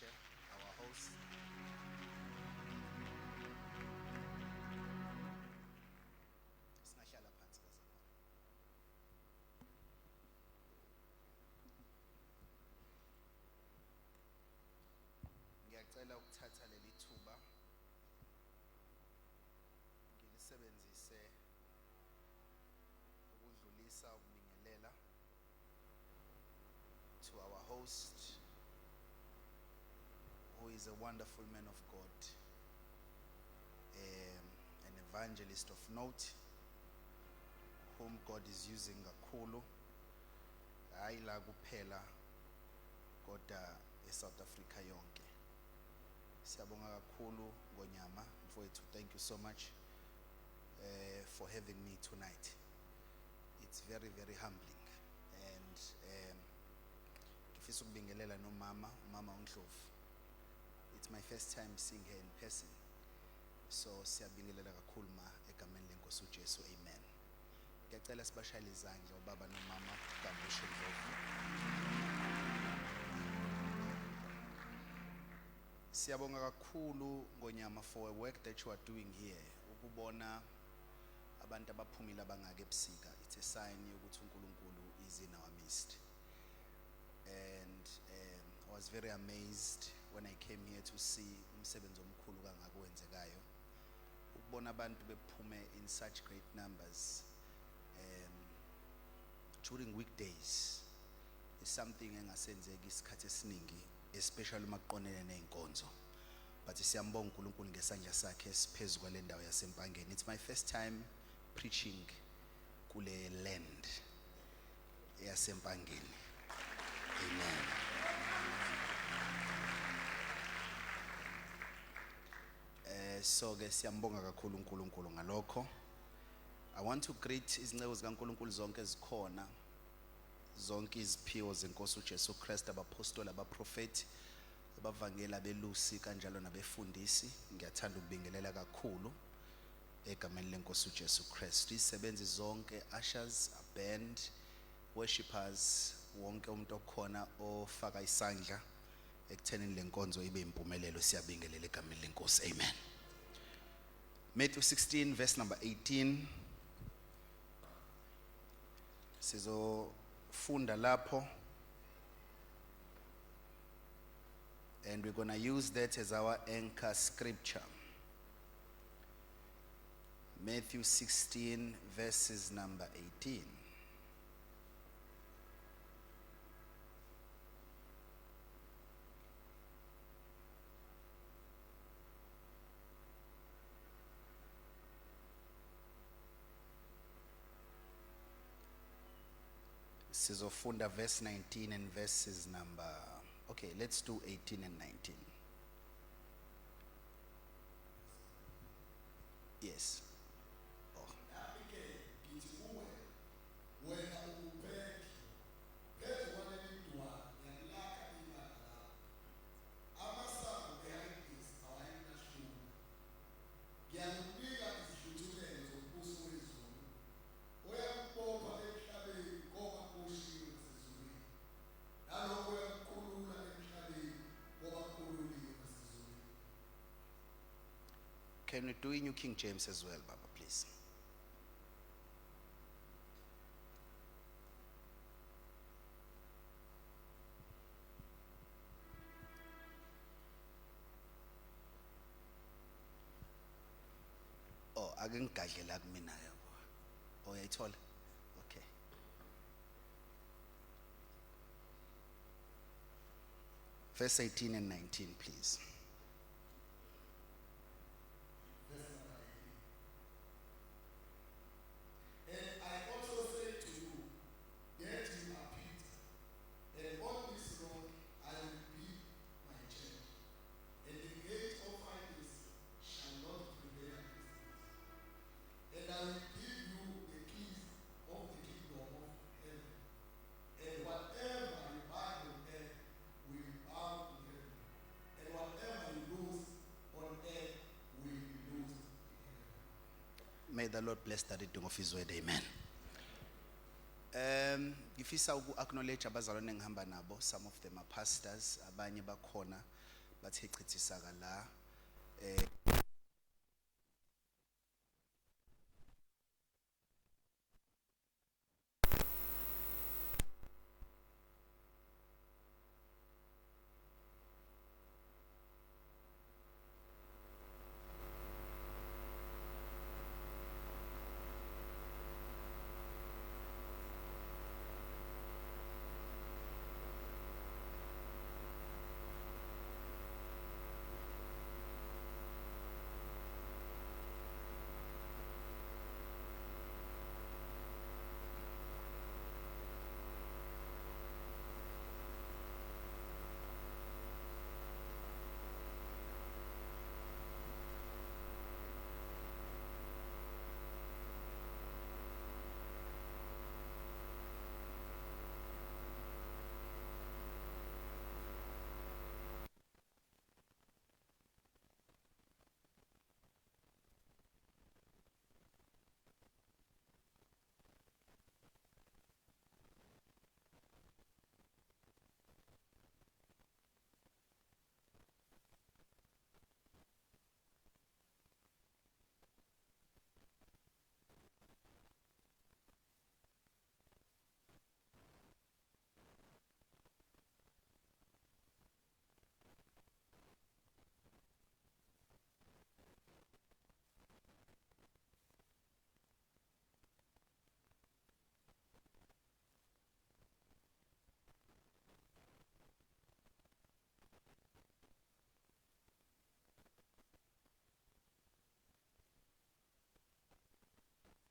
Moshe, our host. Singahlala phansi bazalwane. Ngiyacela ukuthatha leli thuba ngilisebenzise ukudlulisa ukubingelela to our host, who is a wonderful man of God, an evangelist of note, whom God is using kakhulu, hayi la kuphela kodwa eSouth Africa yonke. Siyabonga kakhulu Ngonyama mfowethu, thank you so much for having me tonight. It's very, very humbling, and ngifisa ukubingelela nomama uNdlovu. It's my first time seeing her in person, so siyabingelela kakhulu ma egameni lenkosi uJesu, amen. Ngiyacela sibashayele izandla ubaba nomama kaMoshe Ndlovu. Siyabonga kakhulu Ngonyama for a work that you are doing here. Ukubona abantu abaphumile abangaka ebusika, it's a sign yokuthi uNkulunkulu is in our midst. And I was very amazed when I came here to see umsebenzi omkhulu kangaka owenzekayo. Ukubona abantu bephume in such great numbers during weekdays is something engasenzeki isikhathi esiningi, especially makuqonene neenkonzo. But siyambonga uNkulunkulu ngesandla sakhe esiphezulu kwale ndawo yaseMpangeni. It's my first time preaching kule land yaseMpangeni. Amen. So ke siyambonga kakhulu uNkulunkulu ngalokho. I want to greet izinceku zikaNkulunkulu zonke ezikhona, zonke iziphiwo zenkosi uJesu Kristu, abapostoli, abaprofeti, abavangeli, abelusi kanjalo nabefundisi. Ngiyathanda ukubingelela kakhulu egameni lenkosi uJesu Kristu. Izisebenzi zonke, ushers, band, worshippers, wonke umuntu okhona ofaka isandla ekuthenini lenkonzo ibe impumelelo, siyabingelela egameni lenkosi, amen. Matthew 16 verse number 18. Sizofunda lapho, and we're going to use that as our anchor scripture. Matthew 16 verses number 18. Sizofunda verse 19 and verses number, okay, let's do 18 and 19. Yes. Oh. Can we do in New King James as well, Baba, please? Oh, ake ngigadlela kumina yabo. Oh, uyayithola? Okay. Verse 18 and 19, please. May the Lord bless the reading of His word, amen. Ngifisa uku-acknowledge abazalwane engihamba nabo. Some of them are pastors, abanye bakhona bathi chithisaka la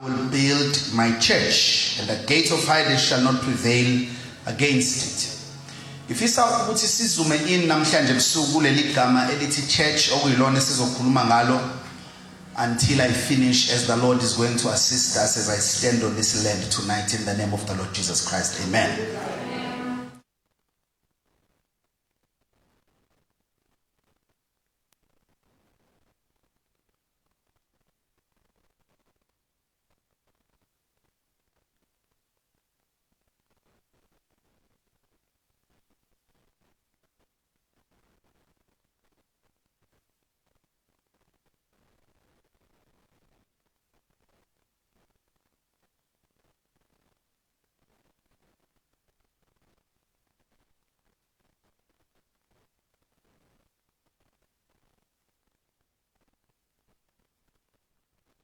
will build my church, and the gates of Hades shall not prevail against it. Ifisa ukuthi sizume in namhlanje ebusuku kuleli gama elithi church okuyilona sizokhuluma ngalo until I finish, as the Lord is going to assist us as I stand on this land tonight in the name of the Lord Jesus Christ. Amen.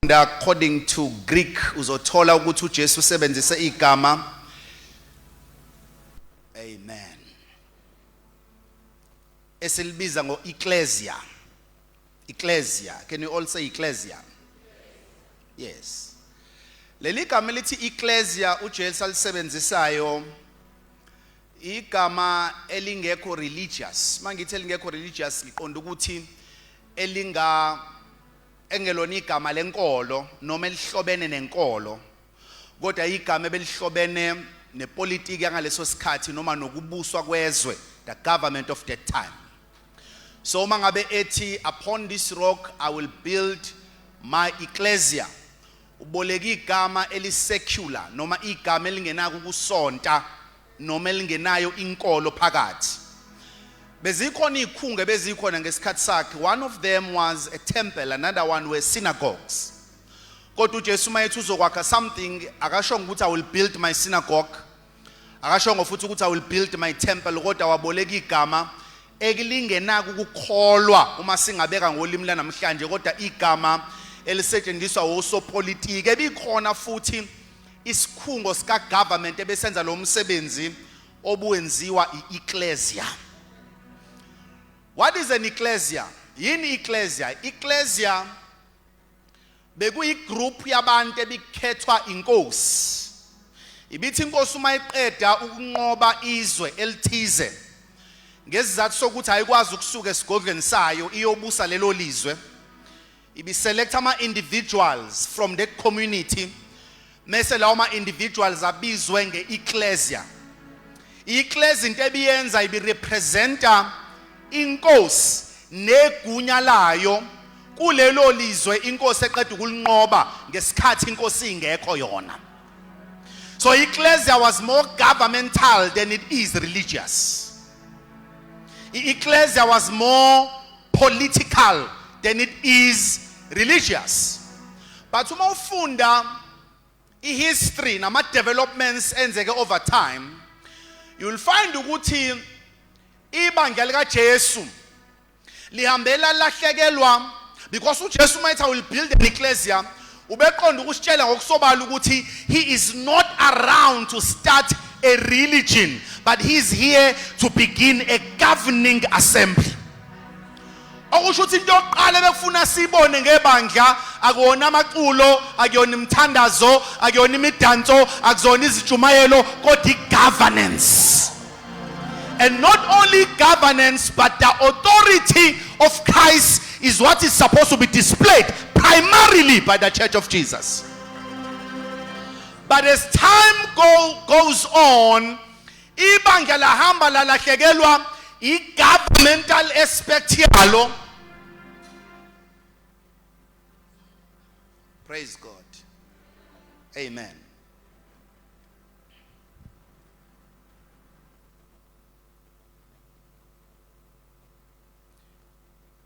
According to Greek, uzothola ukuthi uJesu usebenzise igama amen esilibiza ngo ecclesia. Ecclesia, can you all say ecclesia? Yes. Leli gama lithi ecclesia uJesu alisebenzisayo igama elingekho religious. Mangithi elingekho religious liqonda ukuthi elinga engelona igama lenkolo noma elihlobene nenkolo, kodwa igama ebelihlobene nepolitiki yangaleso sikhathi noma nokubuswa kwezwe, the government of that time. So mangabe ethi upon this rock I will build my ecclesia, uboleka igama elisecular noma igama elingenako ukusonta noma elingenayo inkolo phakathi. Bezikhona ikhunge bezikhona ngesikhathi sakhe. One of them was a temple, another one were synagogues. Kodwa uJesu mayethi uzokwakha something, akashongo ukuthi I will build my synagogue, akashongo futhi ukuthi I will build my temple, kodwa waboleka igama elingenako ukukholwa uma singabeka ngolimi lanamhlanje, kodwa igama elisetshenziswa osopolitiki. Ebikhona futhi isikhungo sika government ebesenza lo msebenzi obuwenziwa i-ecclesia. What is an ecclesia? Yini ecclesia? Ecclesia bekuyi group yabantu ebikhethwa inkosi. Ibithi inkosi uma iqeda ukunqoba izwe elithize ngesizathu sokuthi ayikwazi ukusuka esigodlweni sayo iyobusa lelo lizwe, ibiselect ama individuals from that community, mase lawo ma individuals abizwe nge-ecclesia. I-ecclesia into ebiyenza ibirepresenta inkosi negunya layo kulelo lizwe inkosi eqeda ukulinqoba ngesikhathi inkosi ingekho yona. So ecclesia was more governmental than it is religious. Ecclesia was more political than it is religious. But uma ufunda history nama developments enzeke over time, you will find ukuthi ibandla lika Jesu lihambela lahlekelwa because uJesu might will build an ecclesia ubeqonda ukusitshela ngokusobala ukuthi he is not around to start a religion, but he is here to begin a governing assembly. Okusho ukuthi into yokuqala bekufuna sibone ngebandla akuwona amaculo, akuyona imthandazo, akuyona imidanso, akuzona izijumayelo, kodwa governance. And not only governance, but the authority of Christ is what is supposed to be displayed primarily by the Church of Jesus. But as time goes on, ibandla lahamba lalahlekelwa i-governmental aspect yalo. Praise God. Amen.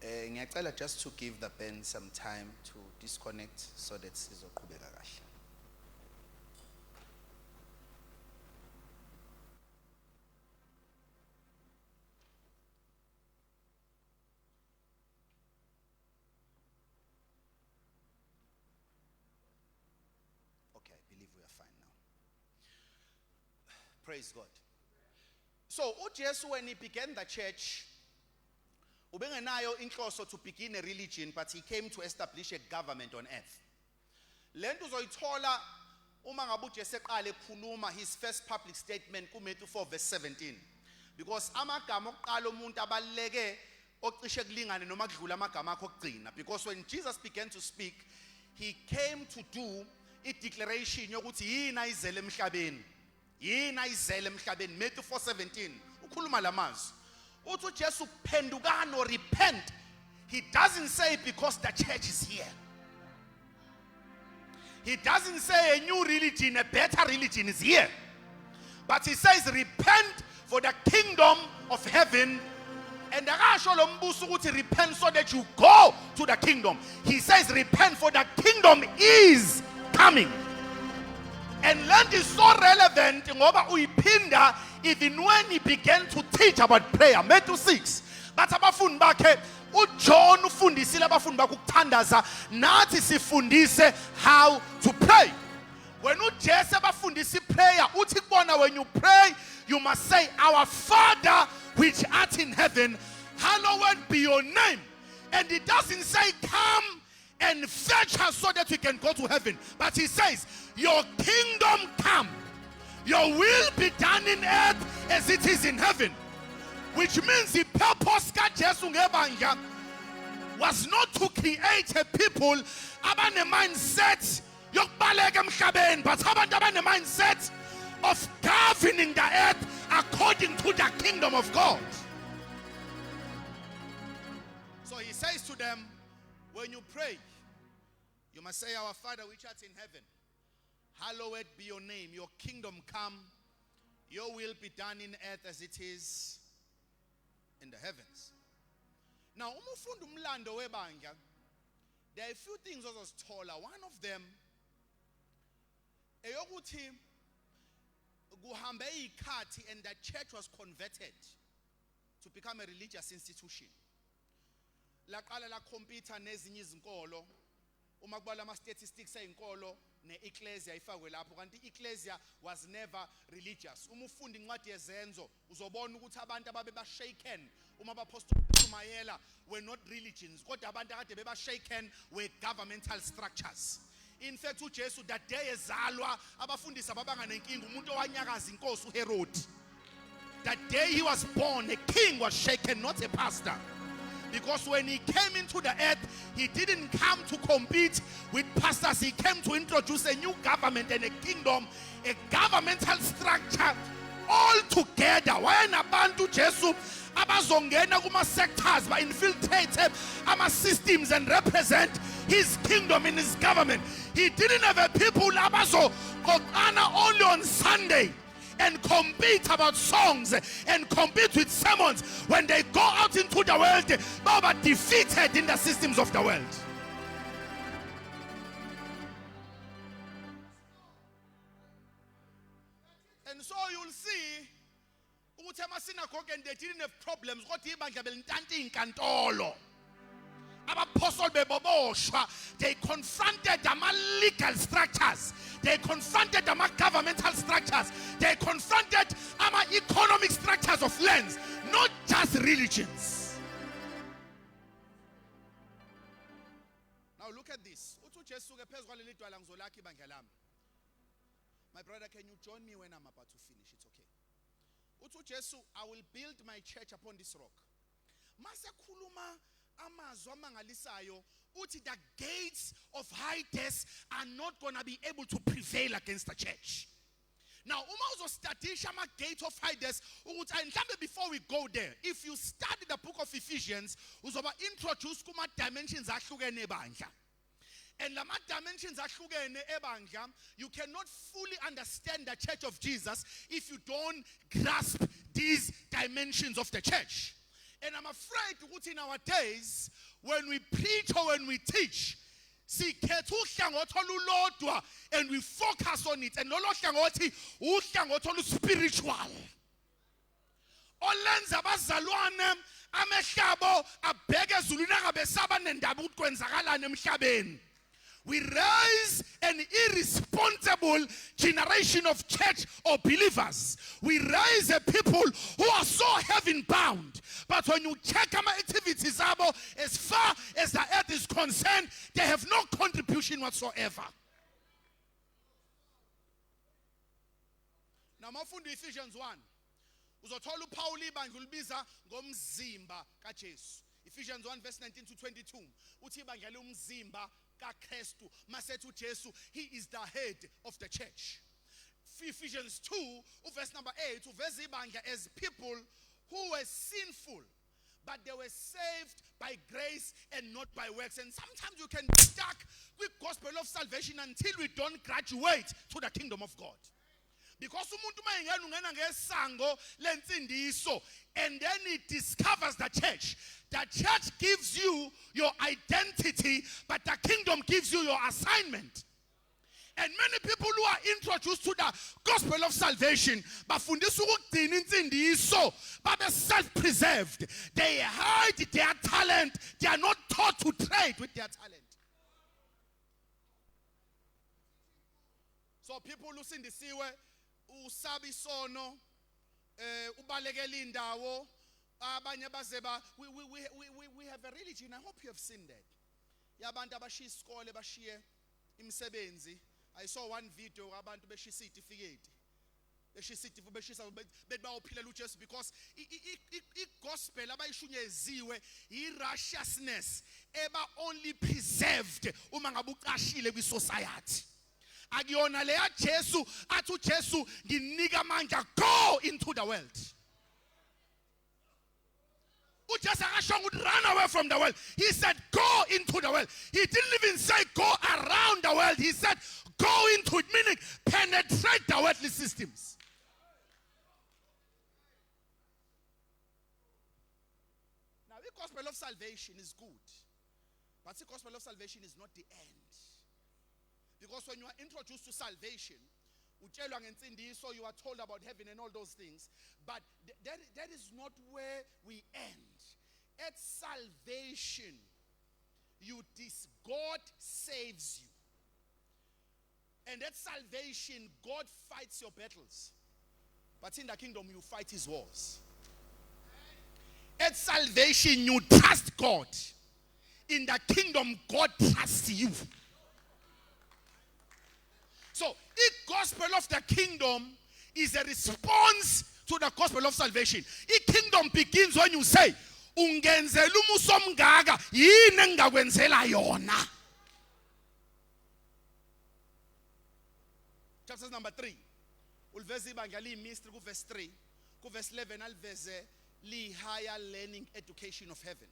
Ngiyacela just to give the band some time to disconnect so that sizoqhubeka kahle. Okay, I believe we are fine now. Praise God. So, uJesu when he began the church, ubengenayo inhloso to begin a religion, but he came to establish a government on earth. Lento uzoyithola uma ngabe uJesu eqala ekhuluma his first public statement kuMatthew 4 verse 17. Because amagama okuqala umuntu abaleke ocishe kulingane noma kudlula amagama akho okugcina. Because when Jesus began to speak, he came to do a declaration yokuthi yini ayizele emhlabeni. Yini ayizele emhlabeni. Matthew 4:17 ukhuluma lamazwi. Uthi Jesu pendukani or repent. He doesn't say because the church is here. He doesn't say a new religion, a better religion is here. But he says repent for the kingdom of heaven. And the akasho repent so that you go to the kingdom. He says repent for the kingdom is coming. And land is so relevant ngoba uyiphinda even when he began to teach about prayer. Matthew 6. But abafundi bakhe uJohn ufundisile abafundi bakhe ukuthandaza, nathi sifundise how to pray. When uJesu abafundisa prayer, uthi kubona when you pray, you must say, our Father which art in heaven, hallowed be your name. And it doesn't say come and fetch us so that we can go to heaven. But he says, your kingdom come. Your will be done in earth as it is in heaven. Which means the purpose of Jesus was not to create a people abane mindset yokubaleka emhlabeni, but abane mindset of governing the earth according to the kingdom of God. So he says to them, when you pray, you must say, our Father which art in heaven, hallowed be your name, your kingdom come, your will be done in earth as it is in the heavens. Now, umufunda umlando webandla, there are a few things I was told. One of them, eyokuthi kuhambe ikhathi and the church was converted to become a religious institution. Laqala la computer nezinye izinkolo, uma kubala ama statistics ezinkolo ne-ecclesia ifakwe lapho, kanti i-ecclesia was never religious. Uma ufunda incwadi yezenzo uzobona ukuthi abantu ababe bashaken uma abapostoli beShumayela were not religions, kodwa abantu akade bebashaken were governmental structures. In fact, uJesu that day ezalwa abafundisi ababanga nenkinga umuntu owanyakaza inkosi uHerod. That day he was born, a king was shaken, not a pastor. Because when he came into the earth, he didn't come to compete with pastors. He came to introduce a new government and a kingdom, a governmental structure all together. Why nabantu Jesu abazongena kuma sectors ba infiltrate ama systems and represent his kingdom in his government. He didn't have a people abazo kokana only on Sunday and compete about songs and compete with sermons, when they go out into the world, they are defeated in the systems of the world. And so you'll see, and they didn't have problems. They confronted the legal structures. They confronted the governmental structures. They confronted economic structures of lands, not just religions. Now look at this. My brother, can you join me when I'm about to finish? It's okay. I will build my church upon this rock. The gates of Hades are not going to be able to prevail against the church. Now, gate of Hades, before we go there, if you study the book of Ephesians, introduce dimensions. And the dimensions you cannot fully understand the church of Jesus if you don't grasp these dimensions of the church. And I'm afraid in our days, when we preach or when we teach, and we focus on it, and spiritual. Olenza bazalwane amehlabo abheke ezulwini angabesaba nendaba ukuthi kwenzakalani emhlabeni. We raise an irresponsible generation of church or believers. We raise a people who are so heaven bound. But when you check our activities, as far as the earth is concerned, they have no contribution whatsoever. Now, mafundo Ephesians 1. Uzothola uPaul ibandla ulibiza ngomzimba kaJesu. Ephesians 1 verse 19 to 22. Uthi ibandla lomzimba kaKristu. Masethu Jesu, he is the head of the church. Ephesians 2 verse number 8 uveza ibandla as people who were sinful, but they were saved by grace and not by works. And sometimes you can be stuck with gospel of salvation until we don't graduate to the kingdom of God. Because umuntu mayengena ungena ngesango lensindiso and then it discovers the church. The church gives you your identity, but the kingdom gives you your assignment. And many people who are introduced to the gospel of salvation, but self-preserved. They hide their talent. They are not taught to trade with their talent. So people who sing the siwe, usabi sono, ubalekela indawo, abanye bazeba. We have a religion. I hope you have seen that. Yabantu abashiya isikole bashiye imisebenzi. I saw one video abantu beshiya certificate. Because gospel abayishunyeziwe i-righteousness eba only preserved uma ngabe uqashile kwi society. Akuyona leya Jesu athu Jesu nginika amandla, go into the world. Just run away from the world. He said, go into the world. He didn't even say go around the world. He said, go into it, meaning penetrate the worldly systems. Now, the gospel of salvation is good, but the gospel of salvation is not the end. Because when you are introduced to salvation, so you are told about heaven and all those things, but that is not where we end. At salvation, God saves you. And at salvation, God fights your battles. But in the kingdom, you fight his wars. At salvation, you trust God. In the kingdom, God trusts you. So, the gospel of the kingdom is a response to the gospel of salvation. The kingdom begins when you say, ungenzela umuso omngaka yini engakwenzela yona. Chapter number 3. Ulveze ibandla liyimystery ku verse 3. Ku verse 11 aliveze li higher learning education of heaven.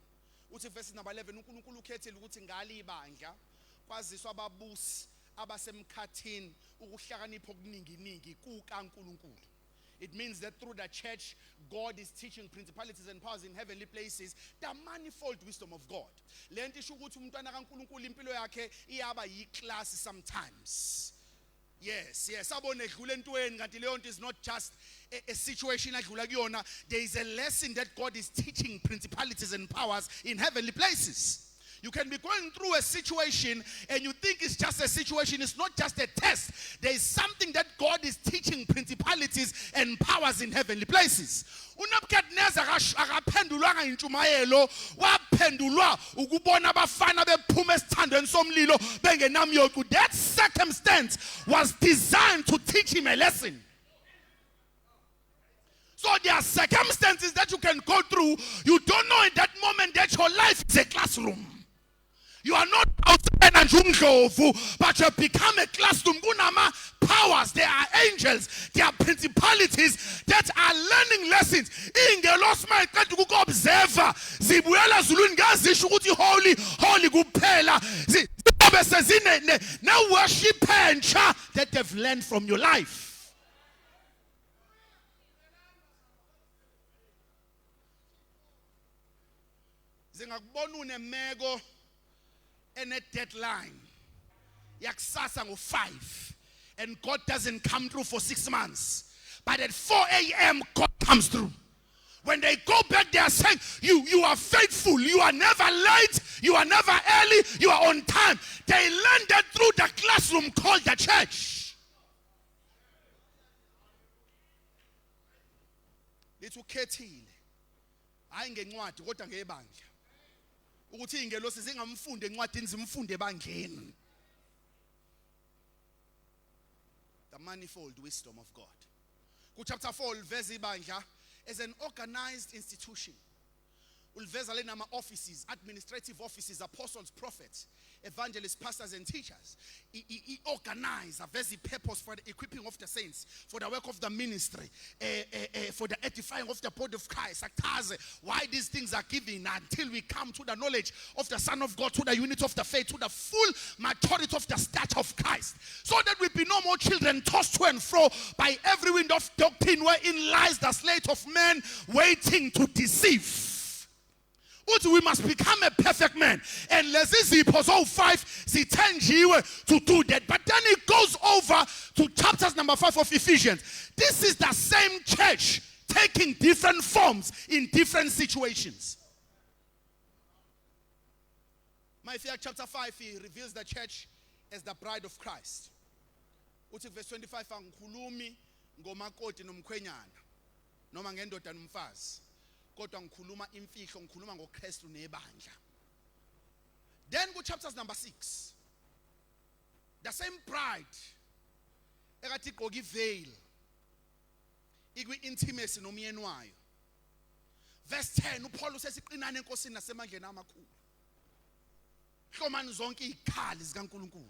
Uthi verse number 11 uNkulunkulu ukhethile ukuthi ngale ibandla kwaziswa ababusi abasemkhathini ukuhlakanipha okuningi kukaNkulunkulu. It means that through the church, God is teaching principalities and powers in heavenly places the manifold wisdom of God. Lento isho ukuthi umntwana kaNkulunkulu impilo yakhe iyaba yi-class sometimes. Yes. Abone edlule entweni kanti leyo nto is not just a situation adlula kuyona. There is a lesson that God is teaching principalities and powers in heavenly places. You can be going through a situation and you think it's just a situation. It's not just a test. There is something that God is teaching principalities and powers in heavenly places. uNebukadnezar akaphendulwanga intshumayelo, waphendulwa ukubona abafana bephuma esithandweni somlilo bengenamyoku. That circumstance was designed to teach him a lesson. So there are circumstances that you can go through. You don't know in that moment that your life is a classroom. You are not outside and but you have become a classroom. Kunama powers, there are angels, there are principalities that are learning lessons. Ingelos mayithatha ukubobserva zibuyela ezulwini ngazisho ukuthi holy kuphela. Zibe sezine ne worship entsha that they've learned from your life. Zingakubona unemeko and a deadline. Yaksasa ngo-5 and God doesn't come through for 6 months. But at 4 a.m. God comes through. When they go back, they are saying, you are faithful, you are never late, you are never early, you are on time. They learned that through the classroom called the church. Lithukhethile. Hayi ngencwadi kodwa ngebandla. Ukuthi ingelosi zingamfunde encwadini zimfunde ebandleni. The manifold wisdom of God. Chapter 4 uliveza ibandla as an organized institution. Uliveza le nama offices, administrative offices, apostles, prophets, evangelists, pastors and teachers. He organize a very purpose for the equipping of the saints, for the work of the ministry, for the edifying of the body of Christ. Why these things are given until we come to the knowledge of the Son of God, to the unity of the faith, to the full maturity of the stature of Christ, so that we be no more children tossed to and fro by every wind of doctrine, wherein lies the sleight of men waiting to deceive. We must become a perfect man. And Lezizipho 5 to do that. But then it goes over to chapters number 5 of Ephesians. This is the same church taking different forms in different situations. Matthew chapter 5, he reveals the church as the bride of Christ. Verse 25, angikhulumi ngomakoti nomkhwenyana noma ngendoda nomfazi. Kodwa ngikhuluma imfihlo, ngikhuluma ngoKristu nebandla. Then go chapters number 6. The same bride ekathi igqoka iveil ikwi intimacy nomyeni wayo. Verse 10 uPaul usesiqinana enkosini nasemandleni amakhulu. Hlomani zonke izikhali zikaNkulunkulu.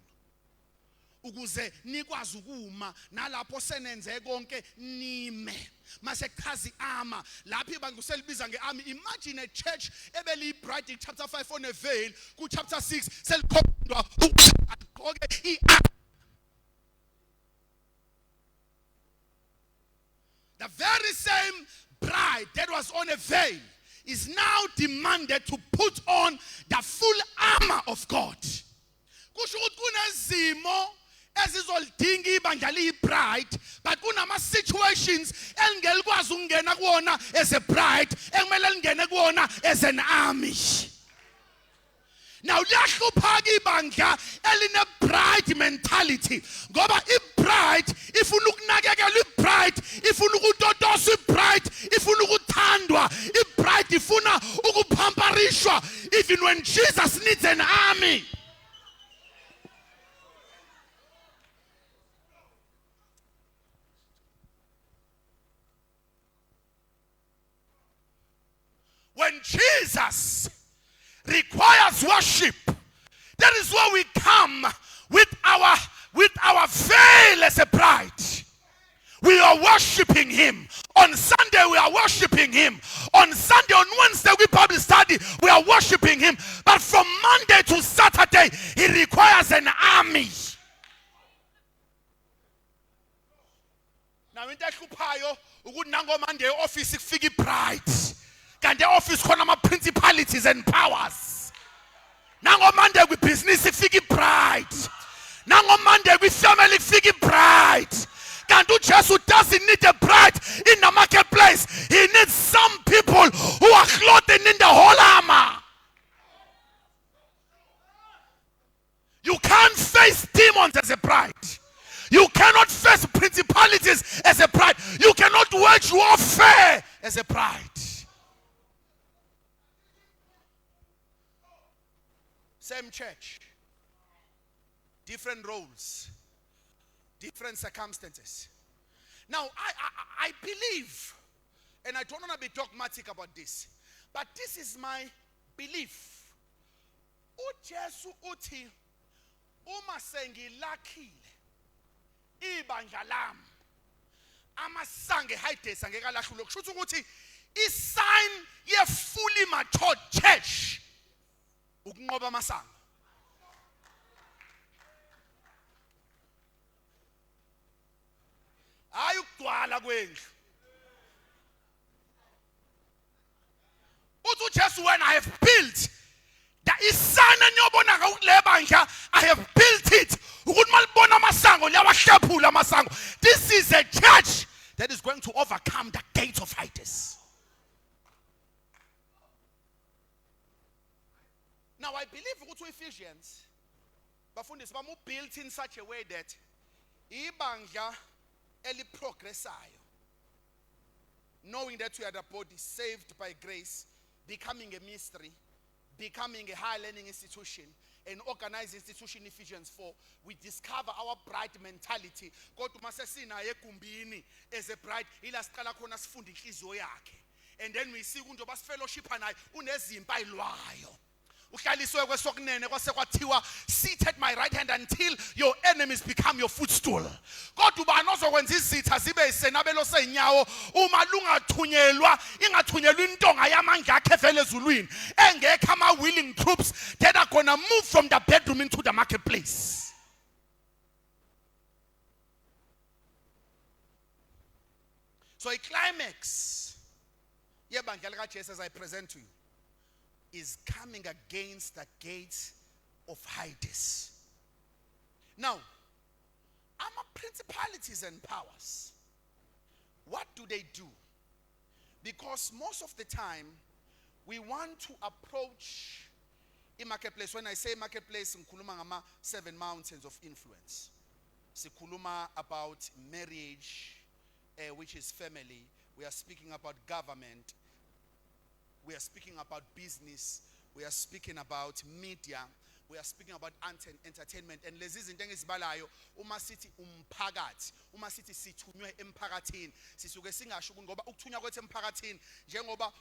Ukuze nikwazi ukuma nalapho senenze konke nime. Mase chazi ama lapho ibandla uselibiza ngearmy. Imagine a church ebeli bride in chapter 5 on a veil, ku chapter 6 selikhombwa ukuthi the very same bride that was on a veil is now demanded to put on the full armor of God. Kusho ukuthi kunezimo ezizolidinga ibandla liyi-bride, but kunama situations engelikwazi ukungena kuwona as a bride, ekumele lingene kuwona as an army. Now liyahlupha-ke ibandla eline-bride mentality, ngoba i-bride ifuna ukunakekelwa, i-bride ifuna ukutotoswa, i-bride ifuna ukuthandwa, i-bride ifuna ukupamparishwa, even when Jesus needs an army. When Jesus requires worship, that is where we come with our veil as a bride. We are worshiping him. On Sunday we are worshiping him. On Sunday, on Wednesday we Bible study, we are worshiping him. But from Monday to Saturday, he requires an army. Now into ehluphayo ukuthi nangomande office kufika ibride. Kanti office khona ama principalities and powers. Nangomande kwi business kufika ibride. Nangomande kwi family kufika ibride. Kanti uJesu doesn't need a bride in the marketplace. He needs some people who are clothed in the whole armor. You can't face demons as a bride. You cannot face principalities as a bride. You cannot wage warfare as a bride. Same church, different roles, different circumstances. Now, I believe, and I don't want to be dogmatic about this, but this is my belief. uJesu uthi uma sengilakhile ibandla lami amasange Hides angeke alahlule kusho ukuthi isign ye fully matured church ukunqoba amasango. Hayi ukugcwala kwendlu. Uthi uJesu when I have built that isana nyobona ngakule bandla I have built it ukuthi malibona amasango liyawahlephula amasango. This is a church that is going to overcome the gates of Hades. Now I believe ukuthi Ephesians bafundisi bamu built in such a way that ibandla eliprogresayo, knowing that we are the body saved by grace, becoming a mystery, becoming a high learning institution, an organized institution. Ephesians 4, we discover our bride mentality. Kodwa masesina egumbini as a bride ila siqala khona sifunde inhliziyo yakhe, and then we see unjoba sifellowship naye unezimpa ayilwayo. Uhlaliswe kwesokunene kwase kwathiwa sit at my right hand until your enemies become your footstool. Kodwa ubani ozokwenza izitha zibe isenabelo senyawo uma lungathunyelwa ingathunyelwa intonga yamandla akhe evele ezulwini engekho ama willing troops that are gonna move from the bedroom into the marketplace. So a climax yebandla likaJesu as I present to you is coming against the gates of Hades. Now, our principalities and powers, what do they do? Because most of the time, we want to approach a marketplace. When I say marketplace, ngikhuluma ngama 7 mountains of influence. Sikhuluma about marriage, which is family. We are speaking about government. We are speaking about business. We are speaking about media. We are speaking about entertainment. And lezi zinto engizibalayo uma sithi umphakathi, uma sithi sithunywe emphakathini, sisuke singasho ngoba ukuthunywa kwethu emphakathini njengoba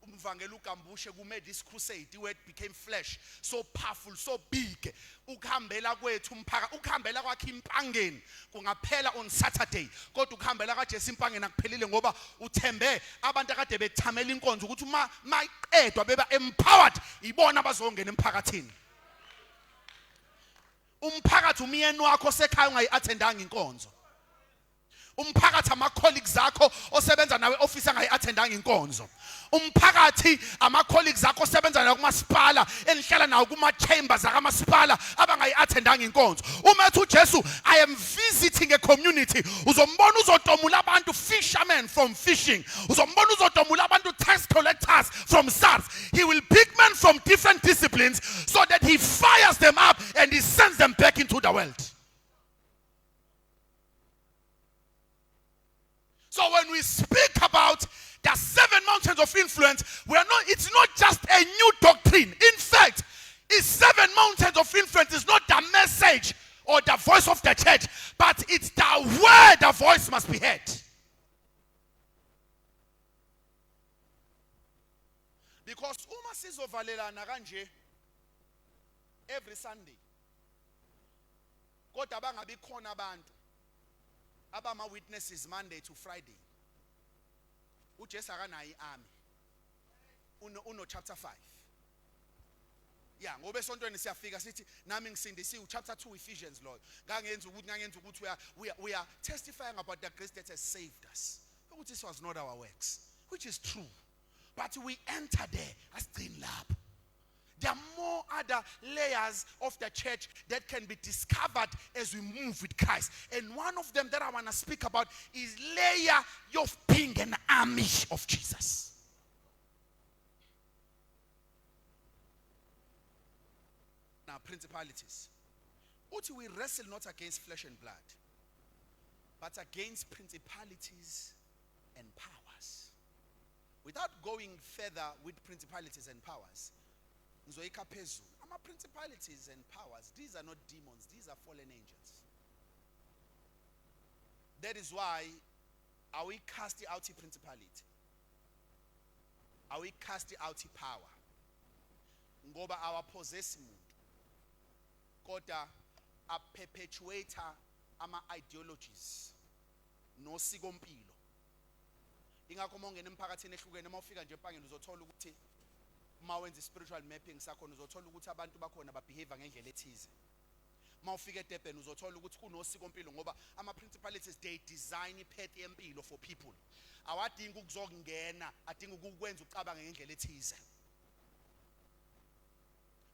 umvangela uGambushe ku made this crusade where it became flesh, so powerful, so big. Ukuhambela kwethu umphakathi, ukuhambela kwakhe impangeni kungaphela on Saturday. Kodwa ukuhambela kaJesu impangeni akuphelile ngoba uthembe abantu akade bethamela inkonzo ukuthi uma mayiqedwa beba empowered ibona bazongena emphakathini. Umphakathi umyeni wakho sekhaya ungayi-attendanga inkonzo. Umphakathi ama colleagues akho osebenza nawe office angayi-attendanga inkonzo. Umphakathi ama colleagues akho osebenza nawe kumasipala enihlala nawo kuma chambers akamasipala abangayi-attendanga inkonzo. Uma ethi uJesu I am visiting a community, uzombona uzotomula abantu fishermen from fishing, uzombona uzotomula abantu tax collectors from SARS. He will pick men from different disciplines so that he fires them up and he sends them back into the world. So when we speak about the 7 mountains of influence, it's not just a new doctrine. In fact, it's 7 mountains of influence is not the message or the voice of the church, but it's the where the voice must be heard. Because uma sizovalelana kanje every Sunday, kodwa bangabi khona abantu abama witnesses Monday to Friday. uJesu akanayo iarmy. Uno chapter 5. Yeah, ngoba esontweni siyafika sithi nami ngisindisiwe chapter 2 Ephesians loyo. Ngangenza ukuthi we are testifying about the grace that has saved us. Ukuthi this was not our works, which is true. But we enter there as thin lab. There are more other layers of the church that can be discovered as we move with Christ. And one of them that I want to speak about is layer of being an army of Jesus. Now, principalities. We wrestle not against flesh and blood, but against principalities and powers. Without going further with principalities and powers, principalities and powers, these are not demons, these are fallen angels. That is why, are we casting out the principality? Are we casting out the power? Ngoba our possessing koda a perpetuator ama ideologies no sikompilo. Ingakho mongena emphakathini ehlukene mawufika nje empangeni uzothola ukuthi mawenza spiritual mapping sakho uzothola ukuthi abantu bakhona ba behave ngendlela ethize. Mawufika eDurban uzothola ukuthi kunosikompilo ngoba ama principalities they design ipath yempilo for people. Awadingi ukuzongena, adinga ukukwenza ucabange ngendlela ethize.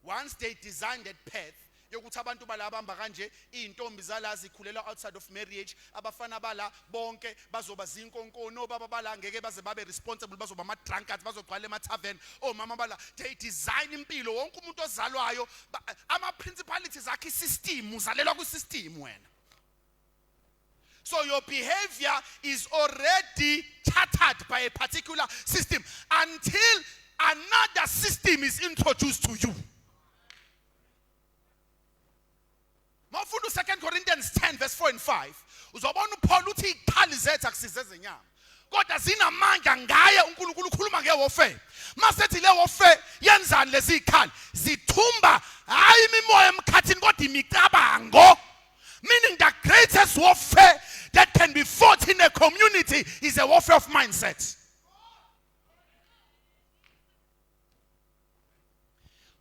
Once they design that path, yokuthi abantu balabamba kanje intombi zala zikhulela outside of marriage, abafana bala bonke bazoba zinkonkono, baba bala ngeke baze babe responsible, bazoba ama drunkards, bazogcwala ema tavern, omama bala they design impilo wonke umuntu ozalwayo ama principalities akhe system uzalelwa ku system wena. So your behavior is already chartered by a particular system until another system is introduced to you. Mawufunda 2 Corinthians 10 verse 4 and 5 uzobona uPaul uthi ikhali zethu akusizeze nyama kodwa zinamandla ngaye uNkulunkulu ukhuluma ngewarfare. Masethi le warfare yenzani lezi ikhali zithumba hayi imimoya emkhathini kodwa imicabango. Meaning the greatest warfare that can be fought in a community is a warfare of mindset.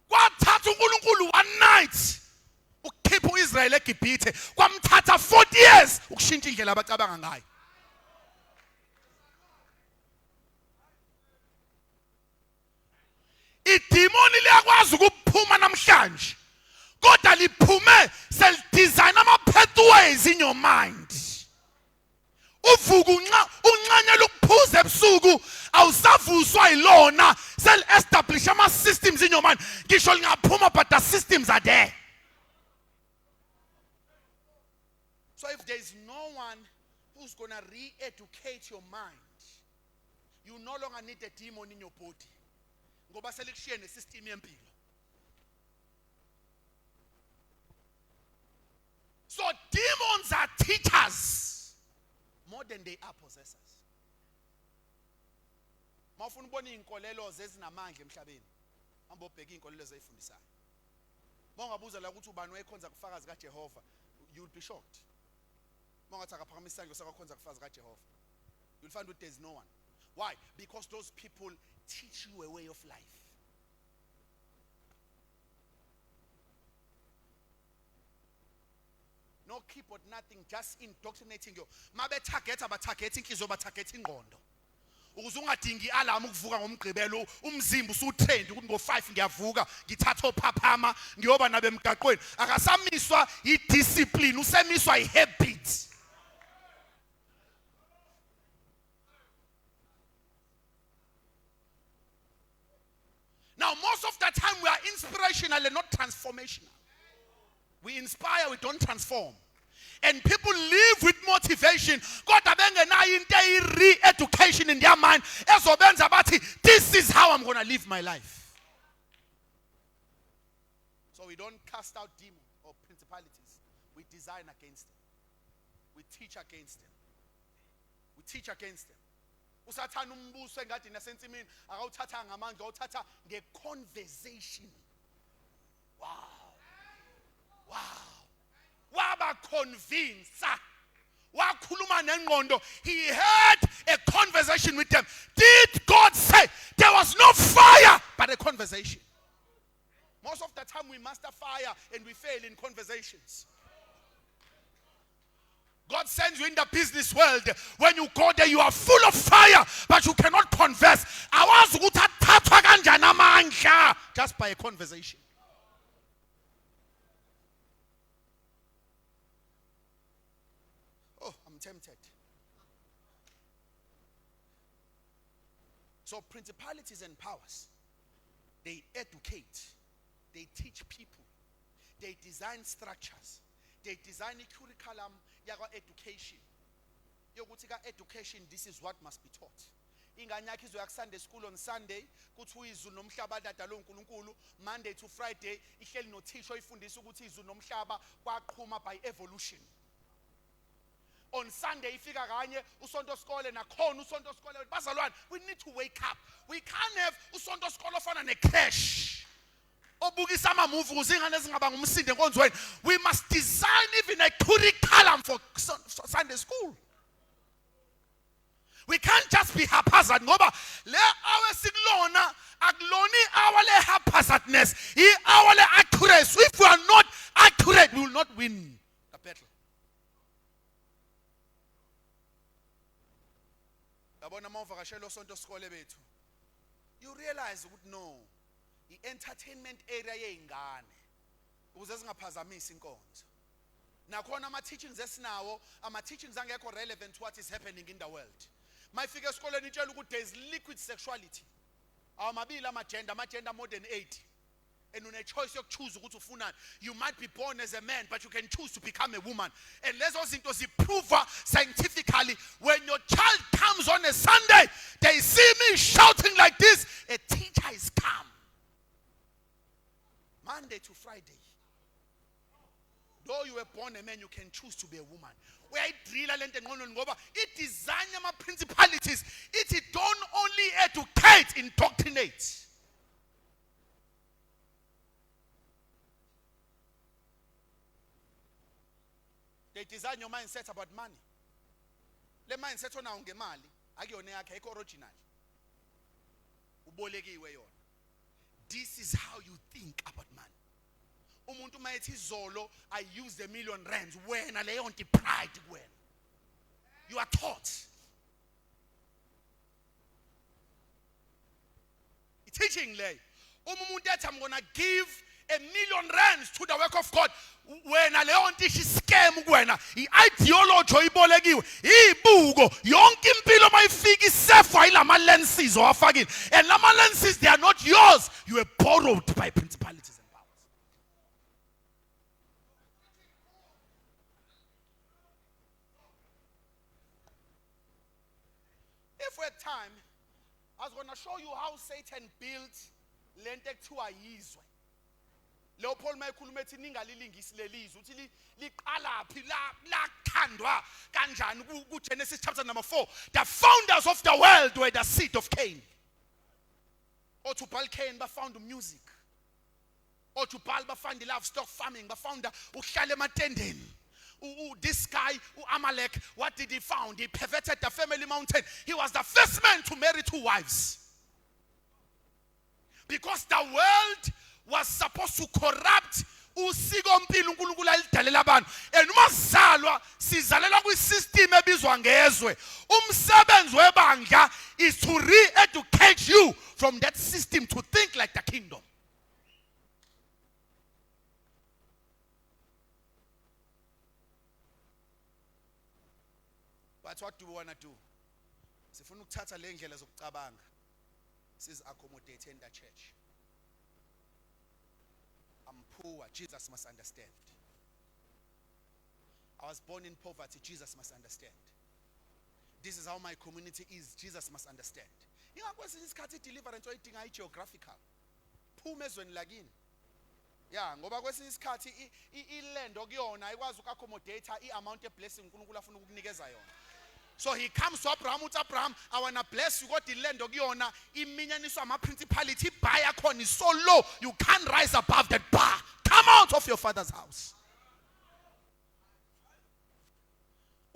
Kwathatha uNkulunkulu one night ukhipha uIsrael eGibhithe kwamthatha 40 years ukushintsha indlela abacabanga ngayo. Idemoni liyakwazi ukuphuma namhlanje kodwa liphume sel-design ama-pathways in your mind. Uvuka unxanyela ukuphuza ebusuku awusavuswa yilona sel-establish ama-systems in your mind. Ngisho lingaphuma but the systems are there. So if there is no one who's going to re-educate your mind, you no longer need a demon in your body. Ngoba selekushiye nesystem yempilo. So demons are teachers more than they are possessors. Mawufuna ubona inkolelo zezinamandla emhlabeni. Hamba ubheka inkolelo ezifundisayo. Mongabuza la ukuthi ubani wayekhonza kufakazi kaJehova, you'll be shocked. Mongathi akaphakamisa isandla sakakhonza kufakazi kaJehova. You'll find that there's no one. Why? Because those people teach you a way of life. No keyboard, nothing, just indoctrinating you. Mabe target abatargeting inhliziyo batargeting ingqondo. Ukuze ungadingi alarm ukuvuka ngomgqibelo umzimba usutrend ukuthi ngo5 ngiyavuka ngithatha ophaphama ngiyoba nabe emgaqweni. Akasamiswa idiscipline, usemiswa ihabit. Now most of the time we are inspirational and not transformational. We inspire, we don't transform. And people live with motivation. God re-education in their mind. This is how I'm going to live my life. So we don't cast out demons or principalities. We design against them. We teach against them. We teach against them. Usathana umbuso engathi nasensimini akawuthatha ngamandla awuthatha ngeconversation. Wow. Wow. Waba convinced. Wakhuluma nengqondo. He had a conversation with them. Did God say there was no fire but a conversation? Most of the time we master fire and we fail in conversations. God sends you in the business world. When you go there, you are full of fire, but you cannot converse. Just by a conversation. Oh, I'm tempted. So principalities and powers, they educate, they teach people, they design structures, they design a curriculum yaga education. Yogutika education, this is what must be taught. Inganyaki izwe Sunday school on Sunday, kuthiwa izulu nomhlaba dadalo uNkulunkulu, Monday to Friday, ihleli no teacher ifundisa ukuthi izulu nomhlaba kwaqhuma by evolution. On Sunday, ifika kanye usonto skole nakhona usonto skole bazalwane, we need to wake up. We can't have usonto skole ofana ne-crash. Obukisa ama-movie ukuze ingane zingaba ngumsindo enkonzweni. We must design even a curriculum for Sunday school. We can't just be haphazard ngoba le awe sikulona akuloni our le haphazardness, our le accuracy. If we are not accurate, we will not win the battle. You realize would know the entertainment area yengane ukuze zingaphazamisi inkonzo. Nakhona ama teachings esinawo, ama teachings angekho relevant to what is happening in the world. Mayifika esikoleni itshela ukuthi there is liquid sexuality. Awamabili ama-gender more than 80. And when a choice you choose ukuthi ufunani, you might be born as a man, but you can choose to become a woman. And let's also prove scientifically, when your child comes on a Sunday, they see me shouting like this, a teacher is come. Monday to Friday. Though you were born a man, you can choose to be a woman. Where it design my principalities. It don't only educate, indoctrinate. They design your mindset about money. Le mindset ona ungemali akuyona yakhe ayikho original. Ubolekiwe yona. This is how you think about money. Umuntu mayethi izolo I use the million rands wena leyo nti pride wena. You are taught. Teaching lay. Umuntu ethi I'm going to give a million rands to the work of God. Wena leyo nti scam kuwena. I-ideology oyibolekiwe. Ibuko yonke impilo mayifika isefwa ilama lenses owafakile. And lama lenses, they are not yours. You were borrowed by principalities and powers. If we had time, I was going to show you how Satan built lente kuthiwa yizwe. Leopold mayikhuluma ethi ningalilingisi lelizwe uthi liqala phi la khandwa kanjani ku Genesis chapter number 4. The founders of the world were the seed of Cain. Otubal Cain found music. Otubal found the livestock farming, found uhlala ematendeni. This guy, Amalek, what did he found? He perverted the family mountain. He was the first man to marry 2 wives. Because the world was supposed to corrupt usiko mpilo uNkulunkulu alidalela abantu. And umazalwa sizalela kwi-system ebizwa ngezwe. Umsebenzi webandla is to re-educate you from that system to think like the kingdom. But what do we want to do? Sifuna ukuthatha le ndlela zokucabanga sizi-accommodate in the church. I'm poor, Jesus must understand. I was born in poverty, Jesus must understand. This is how my community is, Jesus must understand. Ingakwesinye isikhathi deliverance oyidinga geographical. Phuma ezweni lakini. Yeah, ngoba kwesinye isikhathi iland okuyona ikwazi uku-accommodate i-amount of blessing uNkulunkulu afuna ukukunikeza yona. So he comes to Abraham, uthi Abraham, I want to bless you. God, the land okuyona iminyaniswa ama-principality bar yakhona is so low, you can't rise above that bar. Come out of your father's house.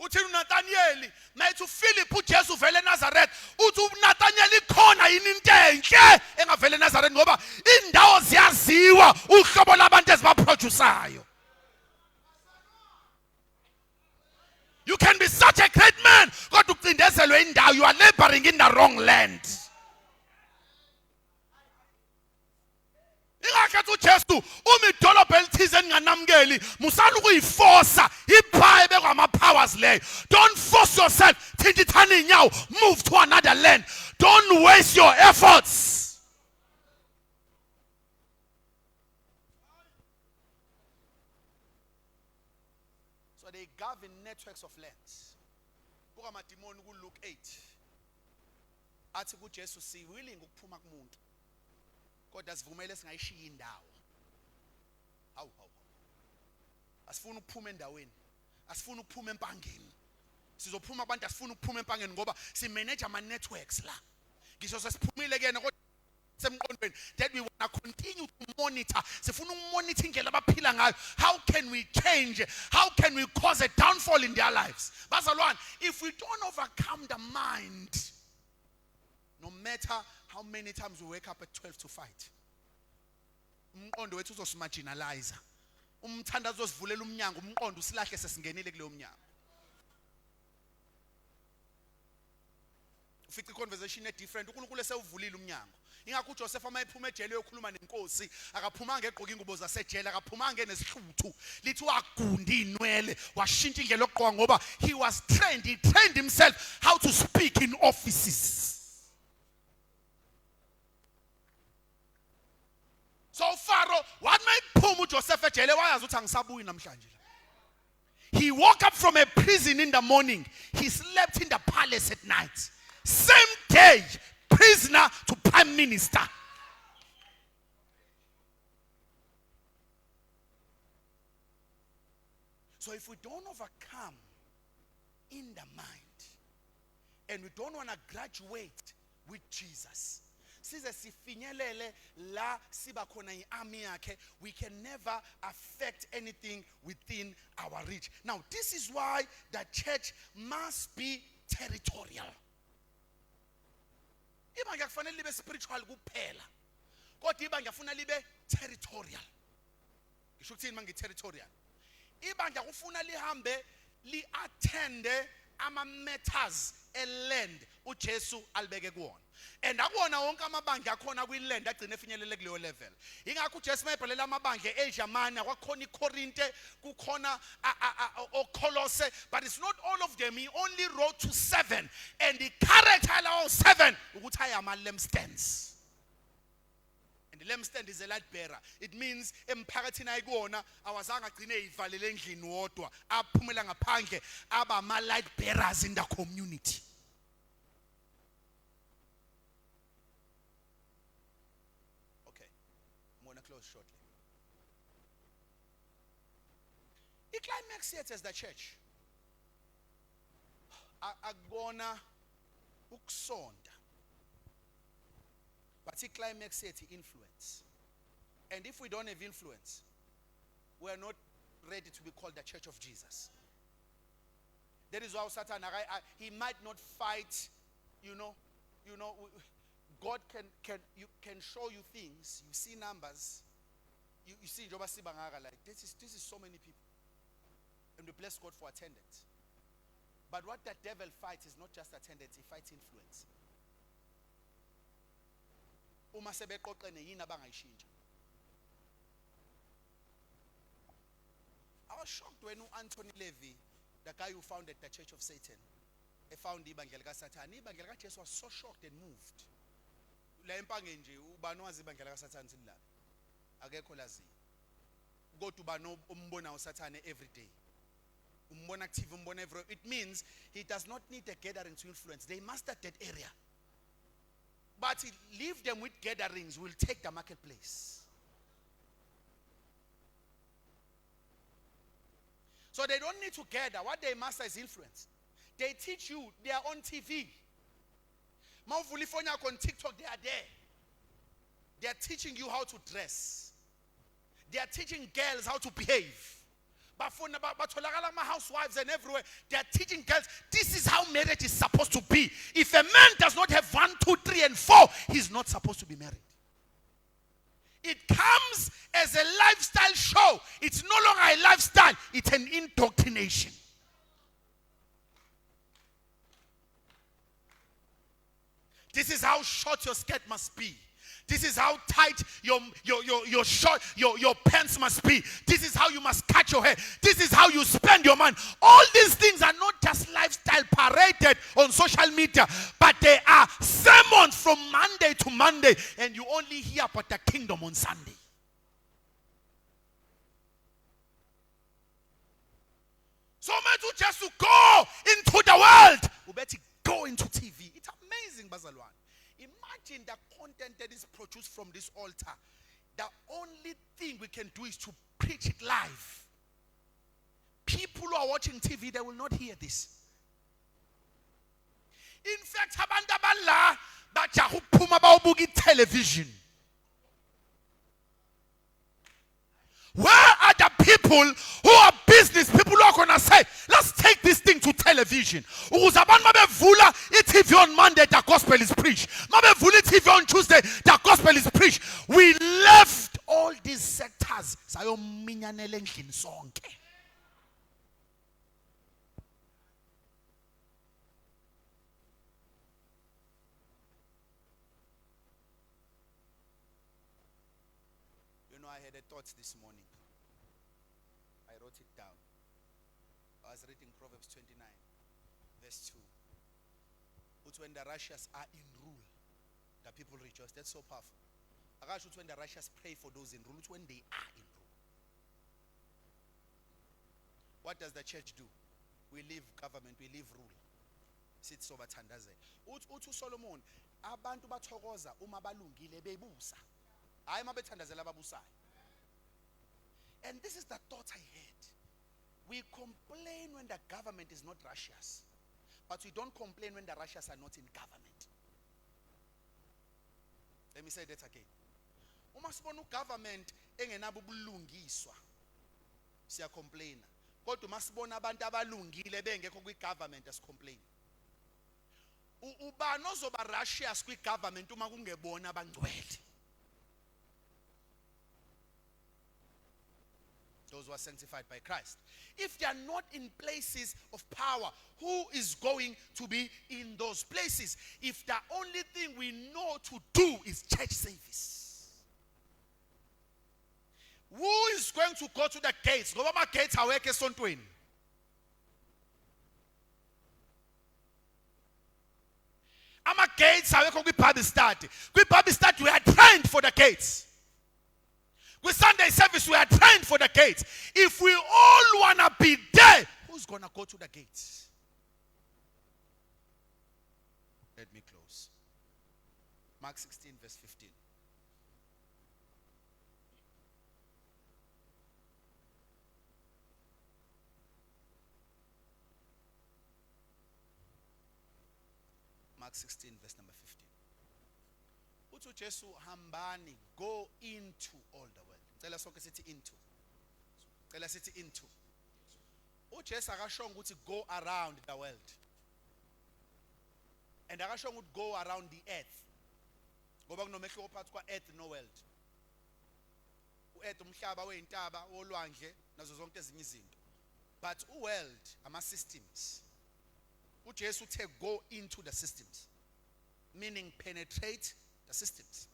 uthini uNathaniel mayithi uPhilip uJesu vele eNazareth uthi uNathaniel ikhona yini into enhle engavele eNazareth ngoba indawo ziyaziwa uhlobo labantu ezibaproduceayo. You can be such a great man kodwa ucindezelwe indawo, you are laboring in the wrong land. Ingakhethi uJesu umidolobho elithize enganamkeli musala ukuyiforsa iphaye bekwama powers leyo. Don't force yourself. Thintithana inyawo, move to another land. Don't waste your efforts. So they govern networks of lands. Buka madimoni ku Luke 8. Athi kuJesu si willing ukuphuma kumuntu. Kodwa sivumele singayishiya indawo. Hawu. Asifuna ukuphuma endaweni. Asifuna ukuphuma empangeni. Sizophuma abantu asifuna ukuphuma empangeni ngoba si manage ama networks la. Ngisho sesiphumile kena kodwa semqondweni that we want to continue to monitor. Sifuna ukumonitor indlela abaphila ngayo. How can we change? How can we cause a downfall in their lives? Bazalwane, if we don't overcome the mind, no matter how many times we wake up at 12 to fight, umqondo wethu uzosimarginalize. Umthandazo osivulela umnyango, umqondo usilahle sesingenile kuleyo mnyango. Ufica conversation different, uNkulunkulu esewuvulile umnyango. Ingakho uJoseph amayiphuma ejele yokhuluma nenkosi, akaphumanga egqoka ingubo zasejele, akaphumanga enesihluthhu. Lithi wagunda inwele, washintsha indlela yokugqoka ngoba he was trained, he trained himself how to speak in offices. So Pharaoh, what made Pumu Joseph ejele wayazi ukuthi angisabuyi namhlanje. He woke up from a prison in the morning. He slept in the palace at night. Same day, prisoner to prime minister. So if we don't overcome in the mind and we don't want to graduate with Jesus, size sifinyelele la siba khona iarmy yakhe, we can never affect anything within our reach. Now this is why the church must be territorial. Ibandla kufanele libe spiritual kuphela, kodwa ibandla kufuna libe territorial. Ngisho ukuthini manje territorial? Ibandla kufuna lihambe li-attende ama matters eland uJesu alibeke kuwona. And akuwona wonke amabandla akhona kwiland agcine efinyelele kuleyo level. Ingakho uJesu mayebhalela amabandla eAsia Minor, kwakhona iKorinte, kukhona oKolose, but it's not all of them. He only wrote to 7, and the character of 7 ukuthi ayama lampstands. And the lampstand is a light bearer. It means emphakathini ayikuwona awazange agcine eyivalele endlini wodwa, aphumela ngaphandle aba ama light bearers in the community. Close shortly. The climax yet as the church agona ukusonda, but the climax yet influence. And if we don't have influence, we are not ready to be called the church of Jesus. That is why Satan, he might not fight, God can show you things. You see numbers. You see Joba Sibangara, like this is so many people. And we bless God for attendance. But what the devil fights is not just attendance, he fights influence. Uma sebeqoqene yini abangayishintsha. I was shocked when Anthony Levy, the guy who founded the Church of Satan, he found ibandla likaSatan. Ibandla likaJesu was so shocked and moved. La empangeni nje ubani wazi ibandla likaSatan silala. Akekho lazi. Kodwa ubani umbona uSathane every day. Umbona active, umbona every. It means he does not need a gathering to influence. They mastered that area. But leave them with gatherings, will take the marketplace. So they don't need to gather. What they master is influence. They teach you, they are on TV. Mawuvulifonya on TikTok, they are there. They are teaching you how to dress. They are teaching girls how to behave. batholakala housewives and everywhere. They are teaching girls, this is how marriage is supposed to be. If a man does not have 1, 2, 3, and 4, he's not supposed to be married. It comes as a lifestyle show. It's no longer a lifestyle, it's an indoctrination. This is how short your skirt must be. This is how tight your pants must be. This is how you must cut your hair. This is how you spend your money. All these things are not just lifestyle paraded on social media, but they are sermons from Monday to Monday, and you only hear about the kingdom on Sunday. So much just to go into the world. We better go into TV. It's amazing, Bazalwan. Imagine the content that is produced from this altar. The only thing we can do is to preach it live. People who are watching TV, they will not hear this. In fact, abantu abala baja ukuphuma bawubuka television. Where are the people who are business people who are going to say, let's take this thing to television? Uzaban mabevula TV on Monday, the gospel is preached. Mabevula TV on Tuesday, the gospel is preached. We left all these sectors. Sayo minyanele ngini sonke. You know, I had a thought this morning. I wrote it down. I was reading Proverbs 29, verse 2. But when the Russians are in rule, the people rejoice. That's so powerful. When the Russians pray for those in rule, it's when they are in rule. What does the church do? We leave government, we leave rule. Sit so bathandaze. Uthi Solomon, abantu bathokoza uma balungile bebusa. Hayi mabethandazela ababusayo. And this is the thought I had. We complain when the government is not Russia's, but we don't complain when the Russians are not in government. Let me say that again. Uma sibona ugovernment engenabo ubulungiswa, siya complain. Kodwa uma sibona abantu abalungile bengekho kwi-government asicomplain. Ubani ozoba Russia's kwi-government uma kungebona abangcwele? Those who are sanctified by Christ. If they are not in places of power, who is going to be in those places? If the only thing we know to do is church service, who is going to go to the gates? Ngoba ama gates aweke esontweni. Ama gates aweke kwi-Bible study. Kwi-Bible study we are trained for the gates. With Sunday service, we are trained for the gates. If we all want to be there, who's going to go to the gates? Let me close. Mark 16, verse 15. Mark 16, verse number 15. Uthi Jesu hambani, go into all the world. Cela sonke sithi into. Cela sithi into. uJesu akashonga ukuthi go around the world. And akashonga ukuthi go around the earth. Ngoba kunomehluko phakathi kwa earth no world. U-earth umhlaba weyintaba olwandle nazo zonke ezinye izinto. But u-world ama systems. uJesu uthe go into the systems, meaning penetrate the systems.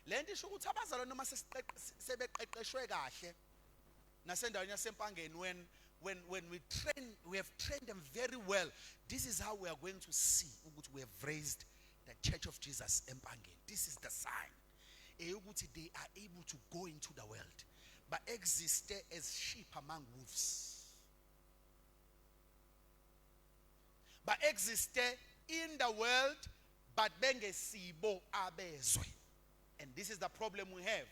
Lento isho ukuthi abazalwane noma sebeqeqeshwe kahle nasendaweni yasempangeni when we have trained them very well. This is how we are going to see ukuthi we have raised the Church of Jesus empangeni. This is the sign ukuthi they are able to go into the world but exist as sheep among wolves. But exist in the world, but bengesibo abezwe. And this is the problem we have.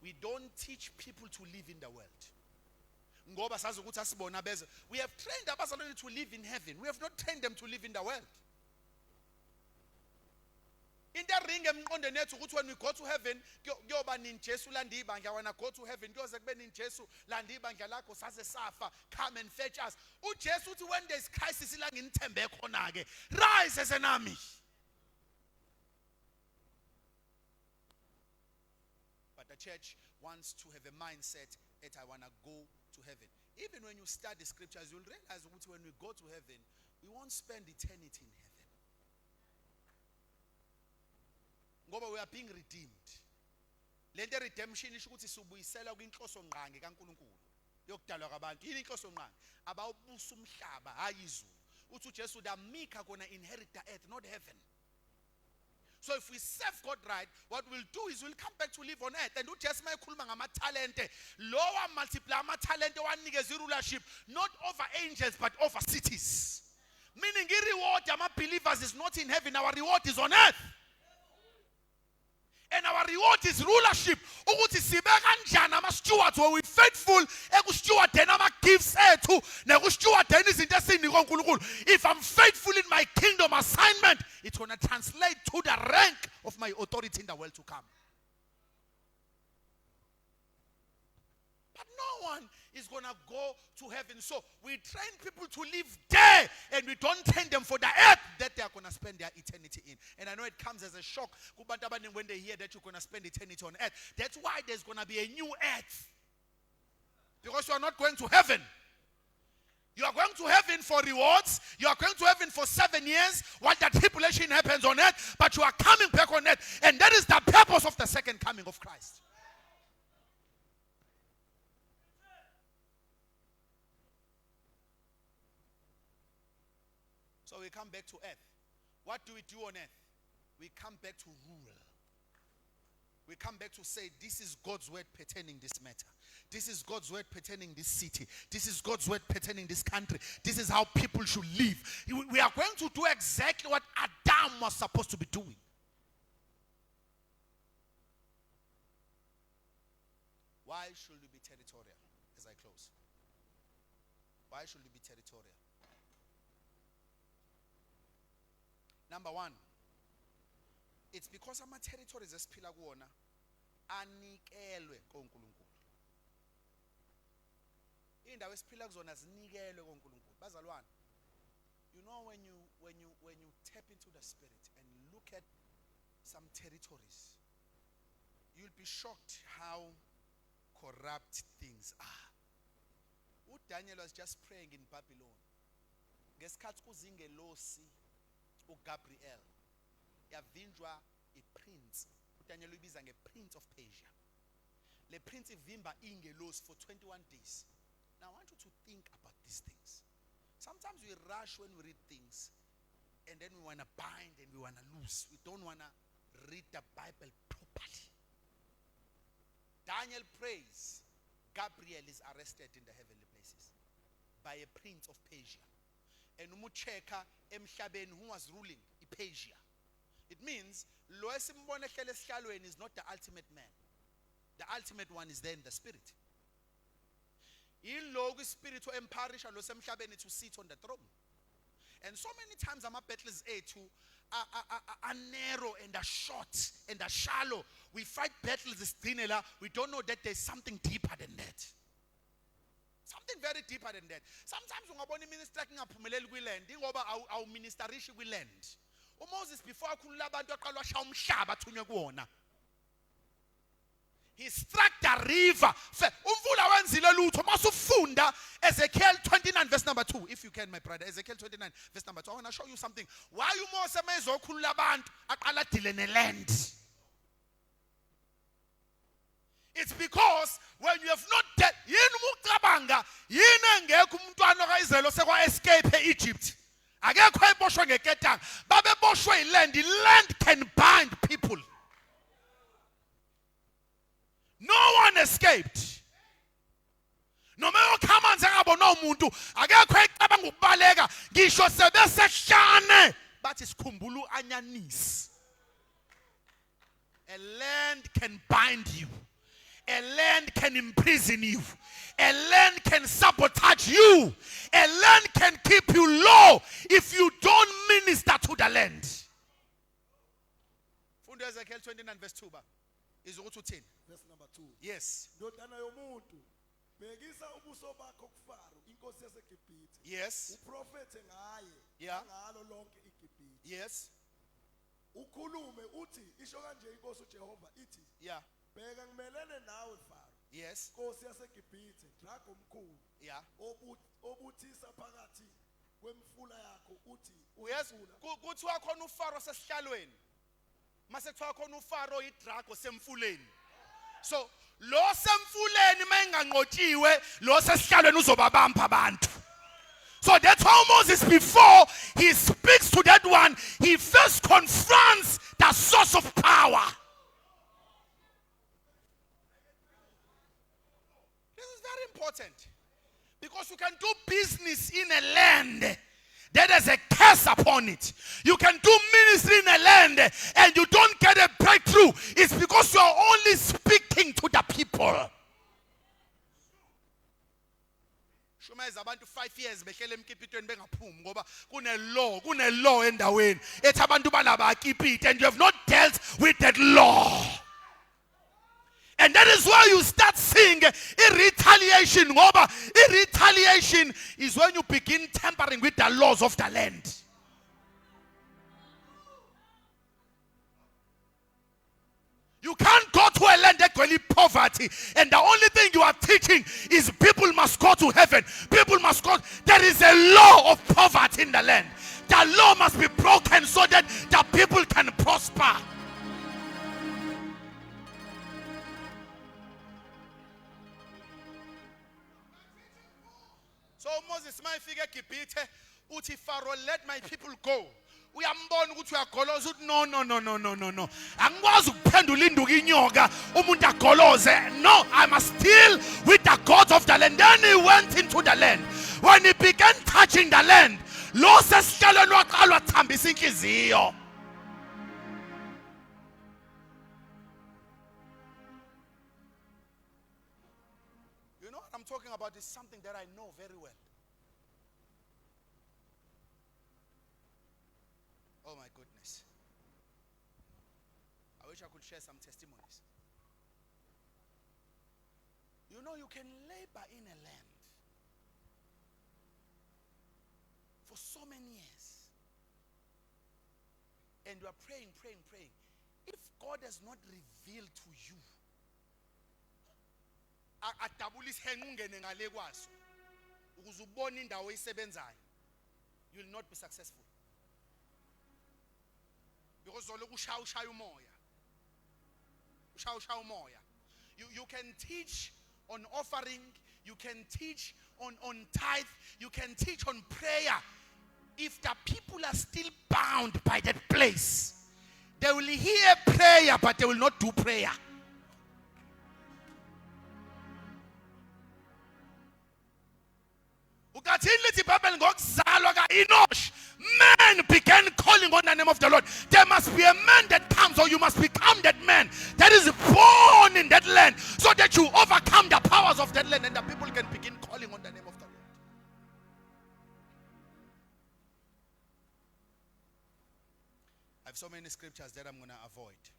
We don't teach people to live in the world. Ngoba sazi ukuthi asibona abezwe. We have trained abazalwane to live in heaven. We have not trained them to live in the world. Into ring emqondweni yethu ukuthi when we go to heaven kuyoba nini Jesu landa ibandla wena go to heaven kuyoze kube nini Jesu landa ibandla lakho saze safa come and fetch us. uJesu uthi when there is crisis ila nginithembe khona ke rise as an army. But the church wants to have a mindset that I want to go to heaven. Even when you study scriptures, you'll realize that when we go to heaven, we won't spend eternity in heaven. Ngoba we are being redeemed. Lento redemption isho ukuthi subuyisela kwinhloso ngqangi kaNkulunkulu yokudalwa kwabantu. Yini inhloso ngqangi? Abawubusa umhlaba hayi izulu. Uthi uJesu damika kona inherit the earth, not heaven. So if we serve God right, what we'll do is we'll come back to live on earth. And uJesu mayekhuluma ngamatalente, lowa multiply amatalente wanikeza rulership not over angels but over cities. Meaning the reward of believers is not in heaven, our reward is on earth. And our reward is rulership. Ukuthi sibe kanjani ama stewards where we faithful ekustewardeni ama gifts ethu nekustewardeni izinto esinikwa uNkulunkulu. If I'm faithful in my kingdom assignment, it's going to translate to the rank of my authority in the world to come. But no one is going to go to heaven. So we train people to live there and we don't train them for the earth that they are going to spend their eternity in. And I know it comes as a shock when they hear that you're going to spend eternity on earth. That's why there's going to be a new earth. Because you are not going to heaven. You are going to heaven for rewards. You are going to heaven for 7 years while the tribulation happens on earth. But you are coming back on earth. And that is the purpose of the second coming of Christ. So we come back to earth. What do we do on earth? We come back to rule. We come back to say, this is God's word pertaining this matter. This is God's word pertaining this city. This is God's word pertaining this country. This is how people should live. We are going to do exactly what Adam was supposed to be doing. Why should we be territorial? As I close. Why should we be territorial? Number one, it's because ama territories esiphila kuwona anikelwe koNkulunkulu. Indawo esiphila kuzona zinikelwe koNkulunkulu. Bazalwane, you know when you tap into the spirit and look at some territories, you'll be shocked how corrupt things are. Daniel was just praying in Babylon. Ngesikhathi kuzingelosi uGabriel yavinjwa iprince. uDaniel ubiza ngeprince of Persia. Le prince ivimba ingelosi for 21 days. Now I want you to think about these things. Sometimes we rush when we read things and then we want to bind and we want to loose. We don't want to read the Bible properly. Daniel prays. Gabriel is arrested in the heavenly places by a prince of Persia. And umucheka emhlabeni who was ruling Persia. It means lo esimbona ehlele esihlalweni is not the ultimate man. The ultimate one is there in the spirit. Yilo spirit emparisha lo semhlabeni to sit on the throne. And so many times ama battles are narrow and are short and are shallow. We fight battles we don't know that there's something deeper than that. Something very deeper than that. Sometimes ungabona minister ngaphumeleli kwiland ngoba awu ministerishi kwiland. uMoses before akhulula abantu aqala washaya umhlaba athunywe kuwona. He struck the river. Umvula wenzile lutho masufunda Ezekiel 29 verse number 2. If you can, my brother. Ezekiel 29 verse number 2. I want to show you something. Why uMose mezokhulula abantu aqala dile neland. It's because when you have not dead, yini umucabanga yini engekho umntwana kaIsrael osekwa escape Egypt. Akekho eboshwe ngeketanga. Babeboshwe iland. The land can bind people. No one escaped. No matter how many ngabona umuntu akekho ecabanga ukubaleka ngisho sebesehlane bathi sikhumbulu anyanisi. A land can bind you. A land can imprison you. A land can sabotage you. A land can keep you low if you don't minister to the land. Ezekiel 29 verse 2 ba. Is ukuthi uthini? Verse number 2. Yes. Ndodana yomuntu, bhekisa ubuso bakho kuFaro, inkosi yaseGibhithe. Yes. Uprofethe ngaye, Yeah. ngalo lonke iGibhithe. Yes. Ukhulume uthi, isho kanje inkosi uJehova ithi, Yeah. bheka ngimelene nawe Faro, Yes. inkosi yaseGibhithe, drago omkhulu, Yeah. obuthisa phakathi kwemfula yakho uthi, Yes. Kuthiwa khona uFaro sesihlalweni. Mase kuthiwa khona uFaro idrago semfuleni. So lo semfuleni mayenganqotshiwe lo sesihlalweni uzobabamba abantu. So that's how Moses, before he speaks to that one, he first confronts the source of power. This is very important. Because you can do business in a land that has a curse upon it. You can do ministry in a land and you don't get a breakthrough. It's because you are only speaking to the people. Shumeza abantu 5 years behlele emkipitweni bengaphumi ngoba kune law endaweni ethi abantu balaba akipite, and you have not dealt with that law. And that is why you start seeing retaliation. Ngoba retaliation is when you begin tampering with the laws of the land. You can't go to a land that really poverty, and the only thing you are teaching is people must go to heaven. People must go. There is a law of poverty in the land. The law must be broken so that the people can prosper. So Moses mayifika eGibhithe uthi Pharaoh, let my people go. Uyambona ukuthi uyagoloza uthi no. Angikwazi ukuphendula induku inyoka umuntu agoloze. No, I must deal with the gods of the land. Then he went into the land. When he began touching the land, lo sesihlalweni waqala wathambisa inhliziyo. You know what I'm talking about is something that I know very well. Oh my goodness. I wish I could share some testimonies. You know, you can labor in a land for so many years. And you are praying. If God has not revealed to you, you will not be successful. Because you can teach on offering, you can teach on tithe, you can teach on prayer. If the people are still bound by that place, they will hear prayer, but they will not do prayer. Men began calling on the name of the Lord. There must be a man that comes, or you must become that man that is born in that land, so that you overcome the powers of that land and the people can begin calling on the name of the Lord. I have so many scriptures that I'm going to avoid.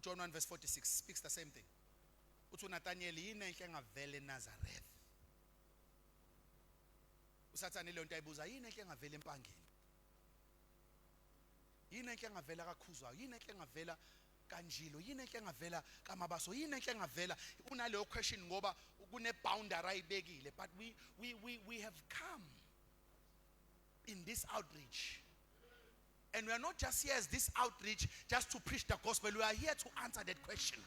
John 1 verse 46 speaks the same thing. Nathaniel yini enhle engavela eNazareth. Usathane le nto ayibuza yini enhle engavela empangeni. Yini enhle engavela kaKhuzwayo, yini enhle engavela kaNjilo, yini enhle engavela kaMabaso, yini enhle engavela unaleyo question ngoba kune boundary ayibekile. But we have come in this outreach. And we are not just here as this outreach just to preach the gospel. We are here to answer that question.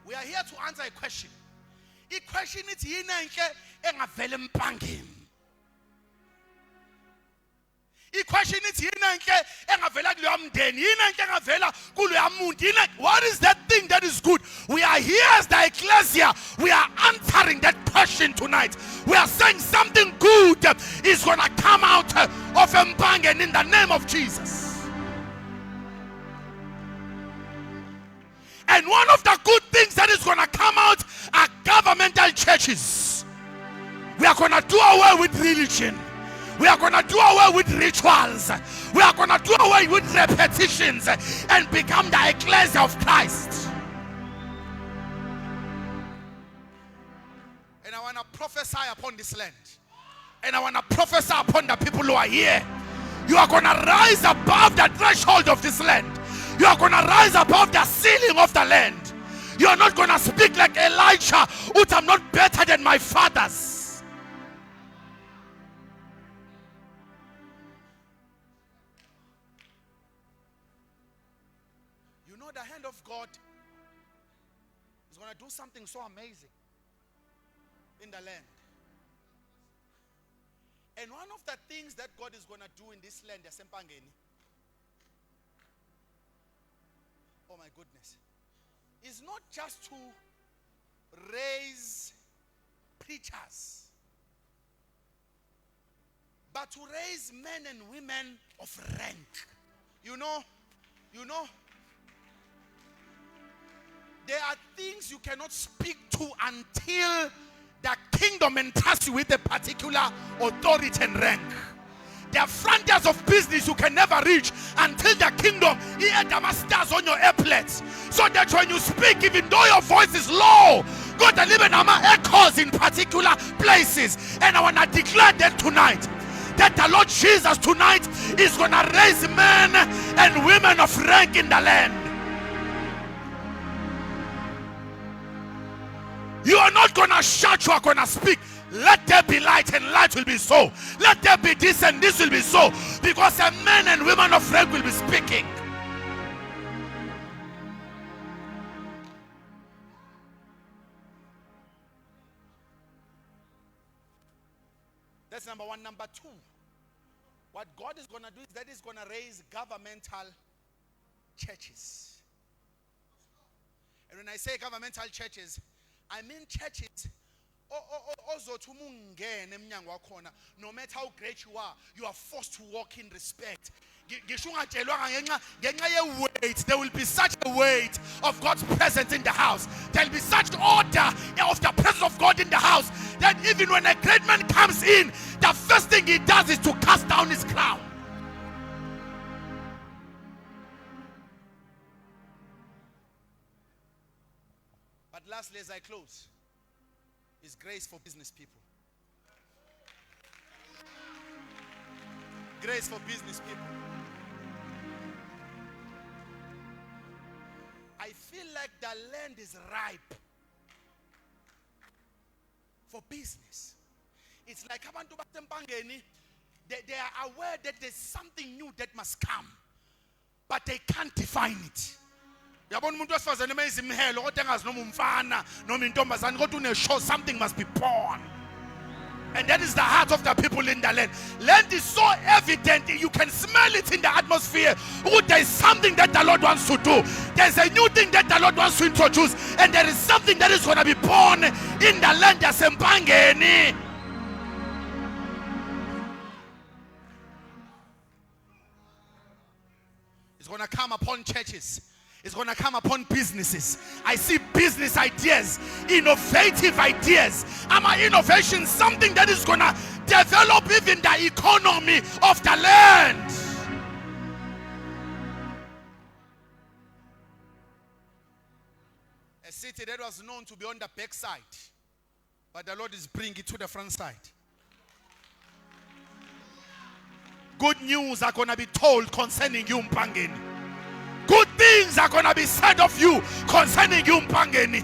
We are here to answer a question. The question is yini enhle engavela empangeni. The question is yini enhle engavela kuloya mndeni, yini enhle engavela kuloya muntu. What is that thing that is good? We are here as the ecclesia. We are answering that question tonight. We are saying something good is going to come out of Mpangeni in the name of Jesus. And one of the good things that is going to come out are governmental churches. We are going to do away with religion. We are going to do away with rituals. We are going to do away with repetitions and become the ecclesia of Christ. And I want to prophesy upon this land. And I want to prophesy upon the people who are here. You are going to rise above the threshold of this land. You are going to rise above the ceiling of the land. You are not going to speak like Elijah, which I'm not better than my fathers. You know, the hand of God is going to do something so amazing in the land. And one of the things that God is going to do in this land, oh my goodness, is not just to raise preachers, but to raise men and women of rank. You know, there are things you cannot speak to until the kingdom entrusts you with a particular authority and rank. There are frontiers of business you can never reach until the kingdom stars on your airplanes. So that when you speak, even though your voice is low, God deliver echoes in particular places. And I want to declare that tonight, that the Lord Jesus tonight is going to raise men and women of rank in the land. You are not going to shout, you are going to speak. Let there be light, and light will be so. Let there be this, and this will be so. Because a men and women of rank will be speaking. That's number one. Number two, what God is going to do is that He's going to raise governmental churches. And when I say governmental churches, I mean churches. No matter how great you are forced to walk in respect. There will be such a weight of God's presence in the house. There will be such order of the presence of God in the house that even when a great man comes in, the first thing he does is to cast down his crown. But lastly, as I close, is grace for business people. Grace for business people. I feel like the land is ripe for business. It's like abantu basempangeni, they are aware that there's something new that must come, but they can't define it. Something must be born. And that is the heart of the people in the land. Land is so evident, you can smell it in the atmosphere. Oh, there is something that the Lord wants to do. There's a new thing that the Lord wants to introduce. And there is something that is going to be born in the land. It's going to come upon churches. It's going to come upon businesses. I see business ideas, innovative ideas. Innovation, something that is going to develop even the economy of the land. A city that was known to be on the back side, but the Lord is bringing it to the front side. Good news are going to be told concerning you, Mpangeni. Good things are going to be said of you concerning you, Mpangeni.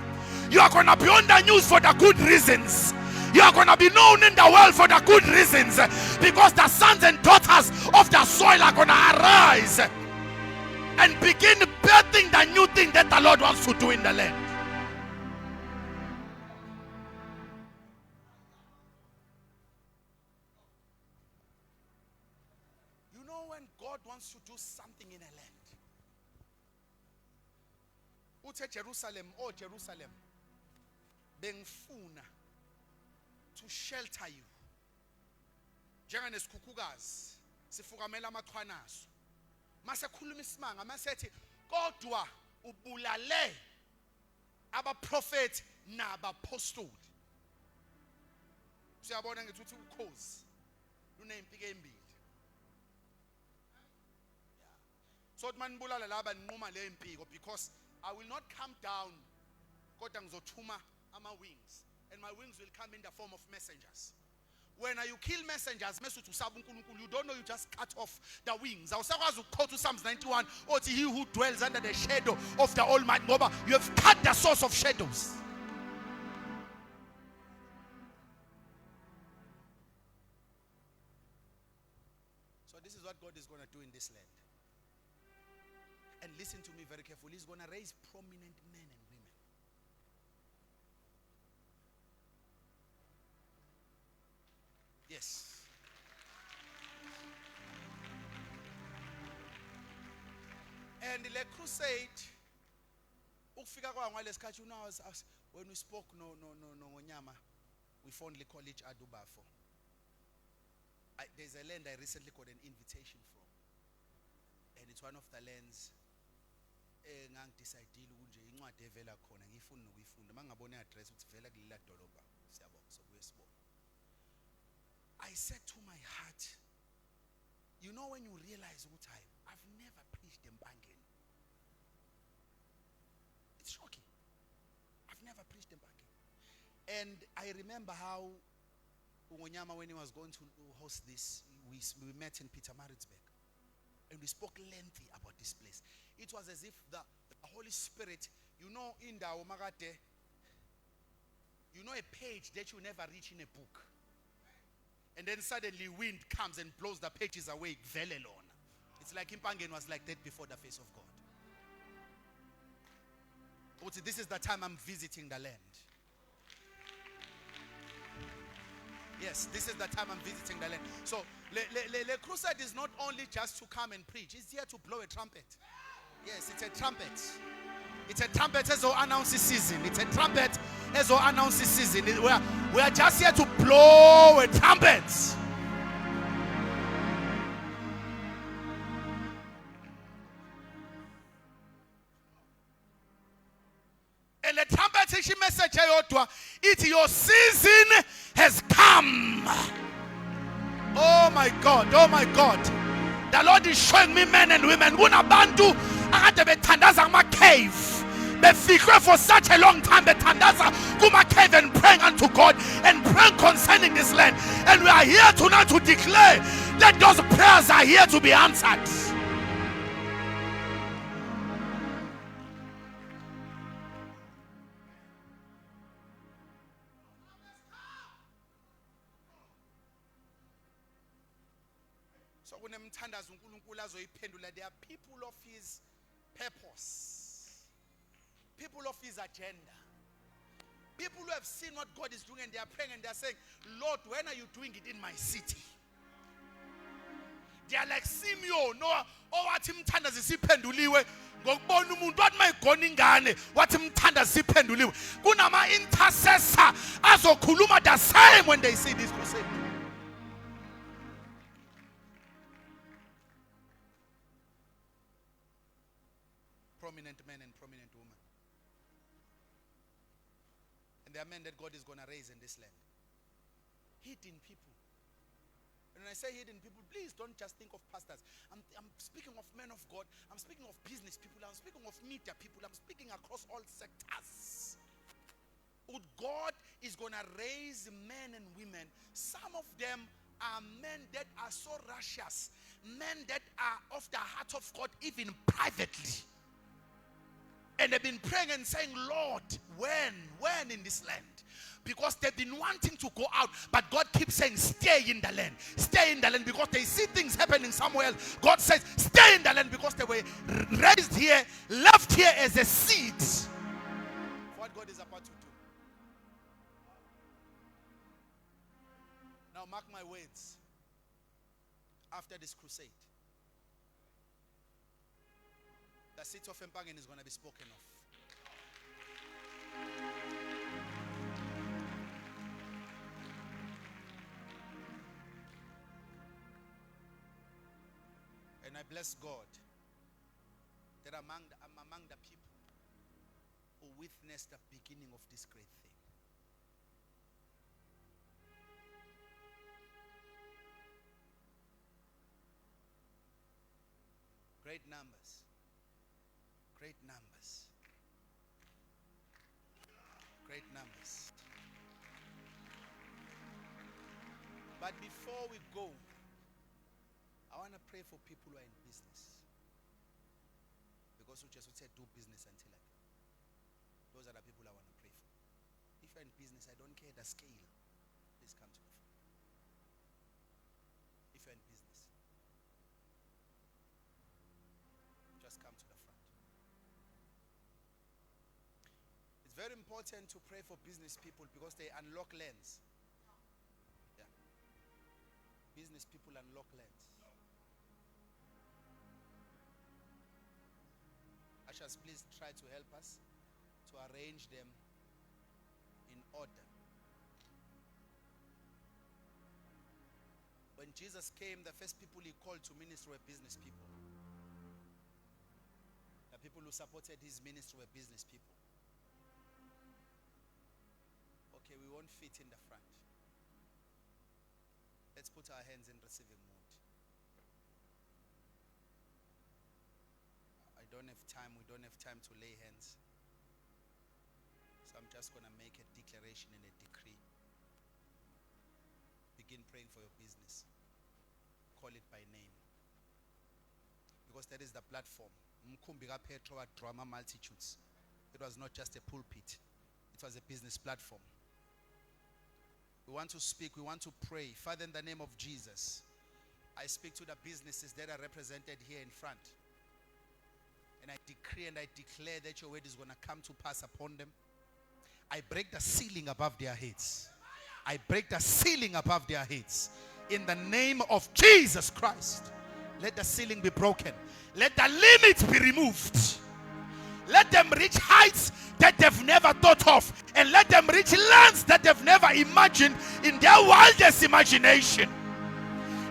You are going to be on the news for the good reasons. You are going to be known in the world for the good reasons. Because the sons and daughters of the soil are going to arise and begin birthing the new thing that the Lord wants to do in the land. You know, when God wants to do something in a land, Jerusalem, oh Jerusalem, bengifuna to shelter you. Njenganesikhukhukazi sifukamela amachwanazo. Mase khuluma isimanga masethi kodwa ubulale abaprofeti nabapostoli. Siyabona ngithi ukhozi luney'mpiko ey'mbili. So manibulala laba ninquma le mpiko, because I will not come down kodwa ngizothuma ama-wings, and my wings will come in the form of messengers. When you kill messengers, you don't know, you just cut off the wings. Awusakwazi ukuqotha uPsalms 91 othi he who dwells under the shadow of the Almighty, ngoba you have cut the source of shadows. So this is what God is going to do in this land. And listen to me very carefully. He's going to raise prominent men and women. Yes. And the crusade, ukufika kwa ngalesikhathi, when we spoke no Ngonyama, we fondly call it Adubafo. There's a land I recently got an invitation from, and it's one of the lands ngangidecidile kunje incwadi evela khona ngifuna nokuyifunda mangabona iaddress uthi vela kuleli dolobha siyabonga sokuye sibona. I said to my heart, you know, when you realize ukuthi I've never preached Mpangeni. It's shocking. I've never preached Mpangeni. And I remember how Ngonyama, when he was going to host this, we met in Pietermaritzburg, and we spoke lengthy about this place. It was as if the Holy Spirit, in the Omagate, a page that you never reach in a book. And then suddenly wind comes and blows the pages away. It's like Mpangeni was like that before the face of God. This is the time I'm visiting the land. Yes, this is the time I'm visiting the land. So, the crusade is not only just to come and preach. It's here to blow a trumpet. Yes, it's a trumpet. It's a trumpet as we announce the season. It's a trumpet as we announce the season. We are just here to blow a trumpet. And the trumpet is a message. It's your season has come. Oh my God, oh my God. The Lord is showing me men and women. Kunabantu akade bethandaza kuma cave. Befikwe for such a long time. Bethandaza kuma cave and praying unto God and praying concerning this land. And we are here tonight to declare that those prayers are here to be answered. They are people of his purpose, people of his agenda, people who have seen what God is doing, and they are praying and they are saying, Lord, when are you doing it in my city? They are like Simeon. No, wathi mthanda zisiphenduliwe ngokubona umuntu wathi mayigona ingane wathi mthanda zisiphenduliwe. Kunama intercessor azokhuluma the same when they see this crusade. Prominent men and prominent women. And there are men that God is going to raise in this land. Hidden people. And when I say hidden people, please don't just think of pastors. I'm speaking of men of God. I'm speaking of business people. I'm speaking of media people. I'm speaking across all sectors. God is going to raise men and women. Some of them are men that are so righteous. Men that are of the heart of God, even privately. And they've been praying and saying, Lord, when in this land? Because they've been wanting to go out, but God keeps saying, stay in the land. Stay in the land, because they see things happening somewhere else. God says, stay in the land, because they were raised here, left here as a seed. What God is about to do. Now mark my words. After this crusade, the city of Mpangeni is going to be spoken of. And I bless God that I'm among the people who witnessed the beginning of this great thing. Great numbers. Great numbers. Great numbers. But before we go, I want to pray for people who are in business. Because we just said do business until I come. Those are the people I want to pray for. If you're in business, I don't care the scale. Please come to the front. If you're in business, just come to the front. It's very important to pray for business people because they unlock lands. Yeah. Business people unlock lands. Ushers, please try to help us to arrange them in order. When Jesus came, the first people he called to ministry were business people. The people who supported his ministry were business people. Okay, we won't fit in the front. Let's put our hands in receiving mode. We don't have time to lay hands. So I'm just going to make a declaration and a decree. Begin praying for your business. Call it by name. Because that is the platform. Mkumbika Petro drama multitudes. It was not just a pulpit. It was a business platform. We want to speak. We want to pray. Father, in the name of Jesus, I speak to the businesses that are represented here in front. And I decree and I declare that your word is going to come to pass upon them. I break the ceiling above their heads. I break the ceiling above their heads. In the name of Jesus Christ, let the ceiling be broken. Let the limits be removed. Let them reach heights that they've never thought of. And let them reach lands that they've never imagined in their wildest imagination.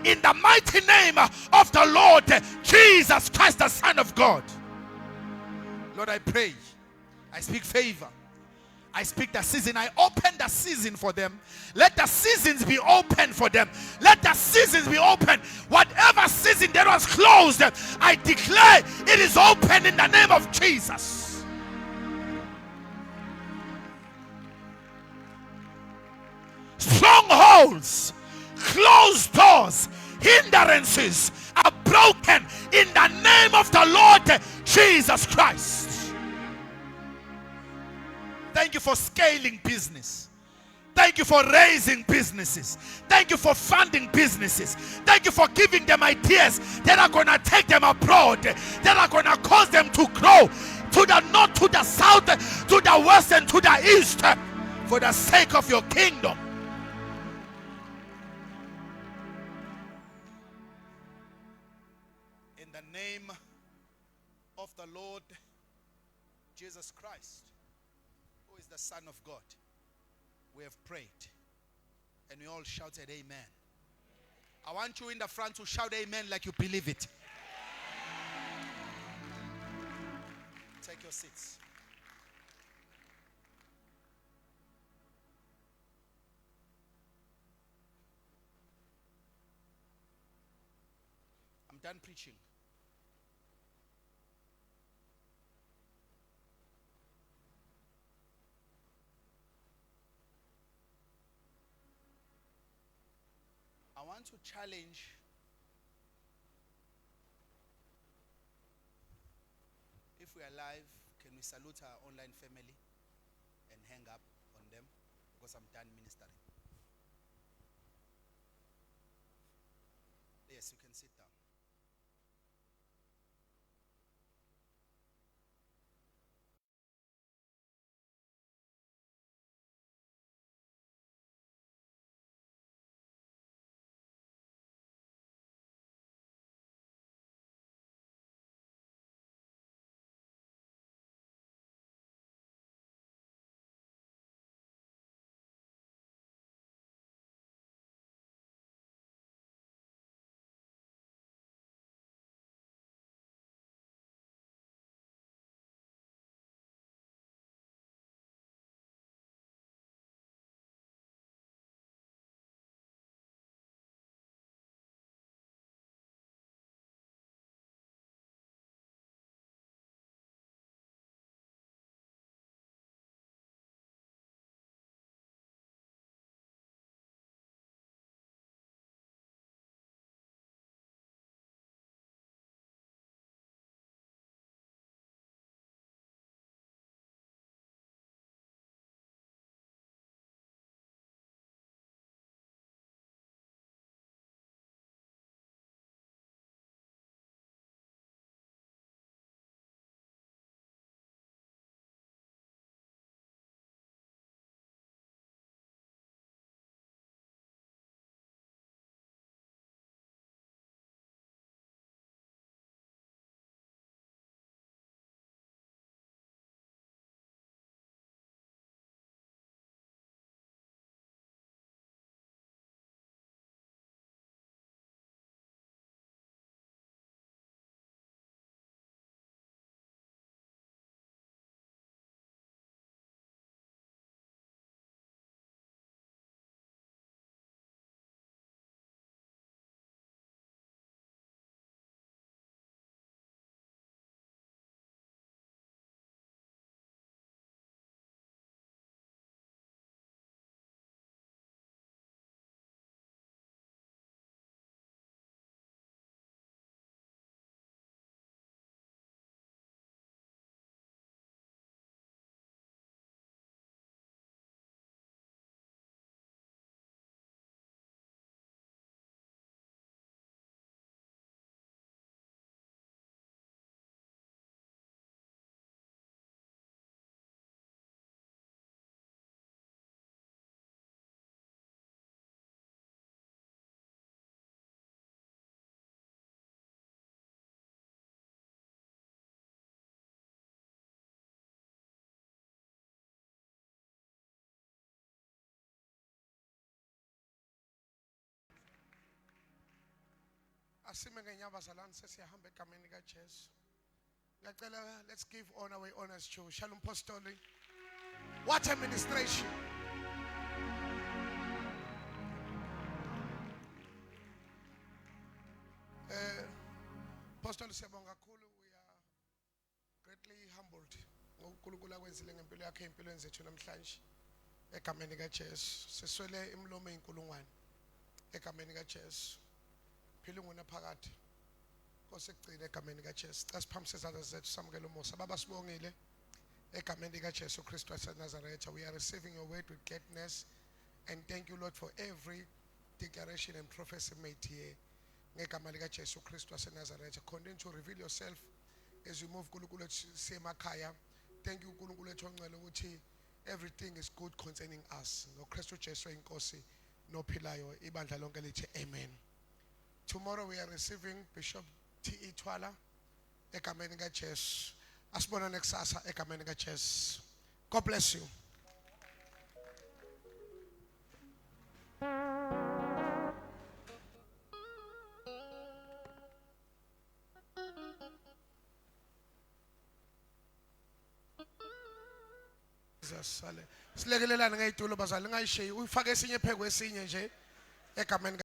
In the mighty name of the Lord Jesus Christ, the Son of God. Lord, I pray. I speak favor. I speak the season. I open the season for them. Let the seasons be open for them. Let the seasons be open. Whatever season that was closed, I declare it is open in the name of Jesus. Strongholds, closed doors, hindrances are broken in the name of the Lord Jesus Christ. Thank you for scaling business. Thank you for raising businesses. Thank you for funding businesses. Thank you for giving them ideas that are going to take them abroad, that are going to cause them to grow to the north, to the south, to the west, and to the east for the sake of your kingdom. In the name of the Lord Jesus Christ, who is the Son of God, we have prayed. And we all shouted amen. I want you in the front to shout amen like you believe it. Take your seats. I'm done preaching. I want to challenge if we are live, can we salute our online family and hang up on them because I'm done ministering. Yes, you can sit down. Asime ngenyabazalwane sesiyahamba egameni kaJesu. Ngiyacela let's give honor where honor is due. Shalom Apostoli. What a ministration. Apostoli siyabonga kakhulu. We are greatly humbled. ngokuNkulunkulu akwenzile ngempilo yakhe empilweni zethu namhlanje egameni kaJesu. Siswele imlomo eyinkulungwane egameni kaJesu. Phila ngona phakathi. Nkosi ekugcina egameni kaJesu. Xa siphakamisa izandla zethu samukele umusa. Baba sibongile egameni kaJesu Kristu waseNazaretha. We are receiving your word with gladness and thank you Lord for every declaration and prophecy made here. Ngegama likaJesu Kristu waseNazaretha. Continue to reveal yourself as you move uNkulunkulu semakhaya. Thank you uNkulunkulu ongcwele ukuthi everything is good concerning us. NgoKristu Jesu inkosi nophilayo ibandla lonke lithi amen. Tomorrow we are receiving Bishop T.E. Twala egameni kaJesu. Asibona nekusasa egameni kaJesu. God bless you. Silekelelane ngeyitulo bazali ngayishiyi uyifake esinye phekwe esinye nje egameni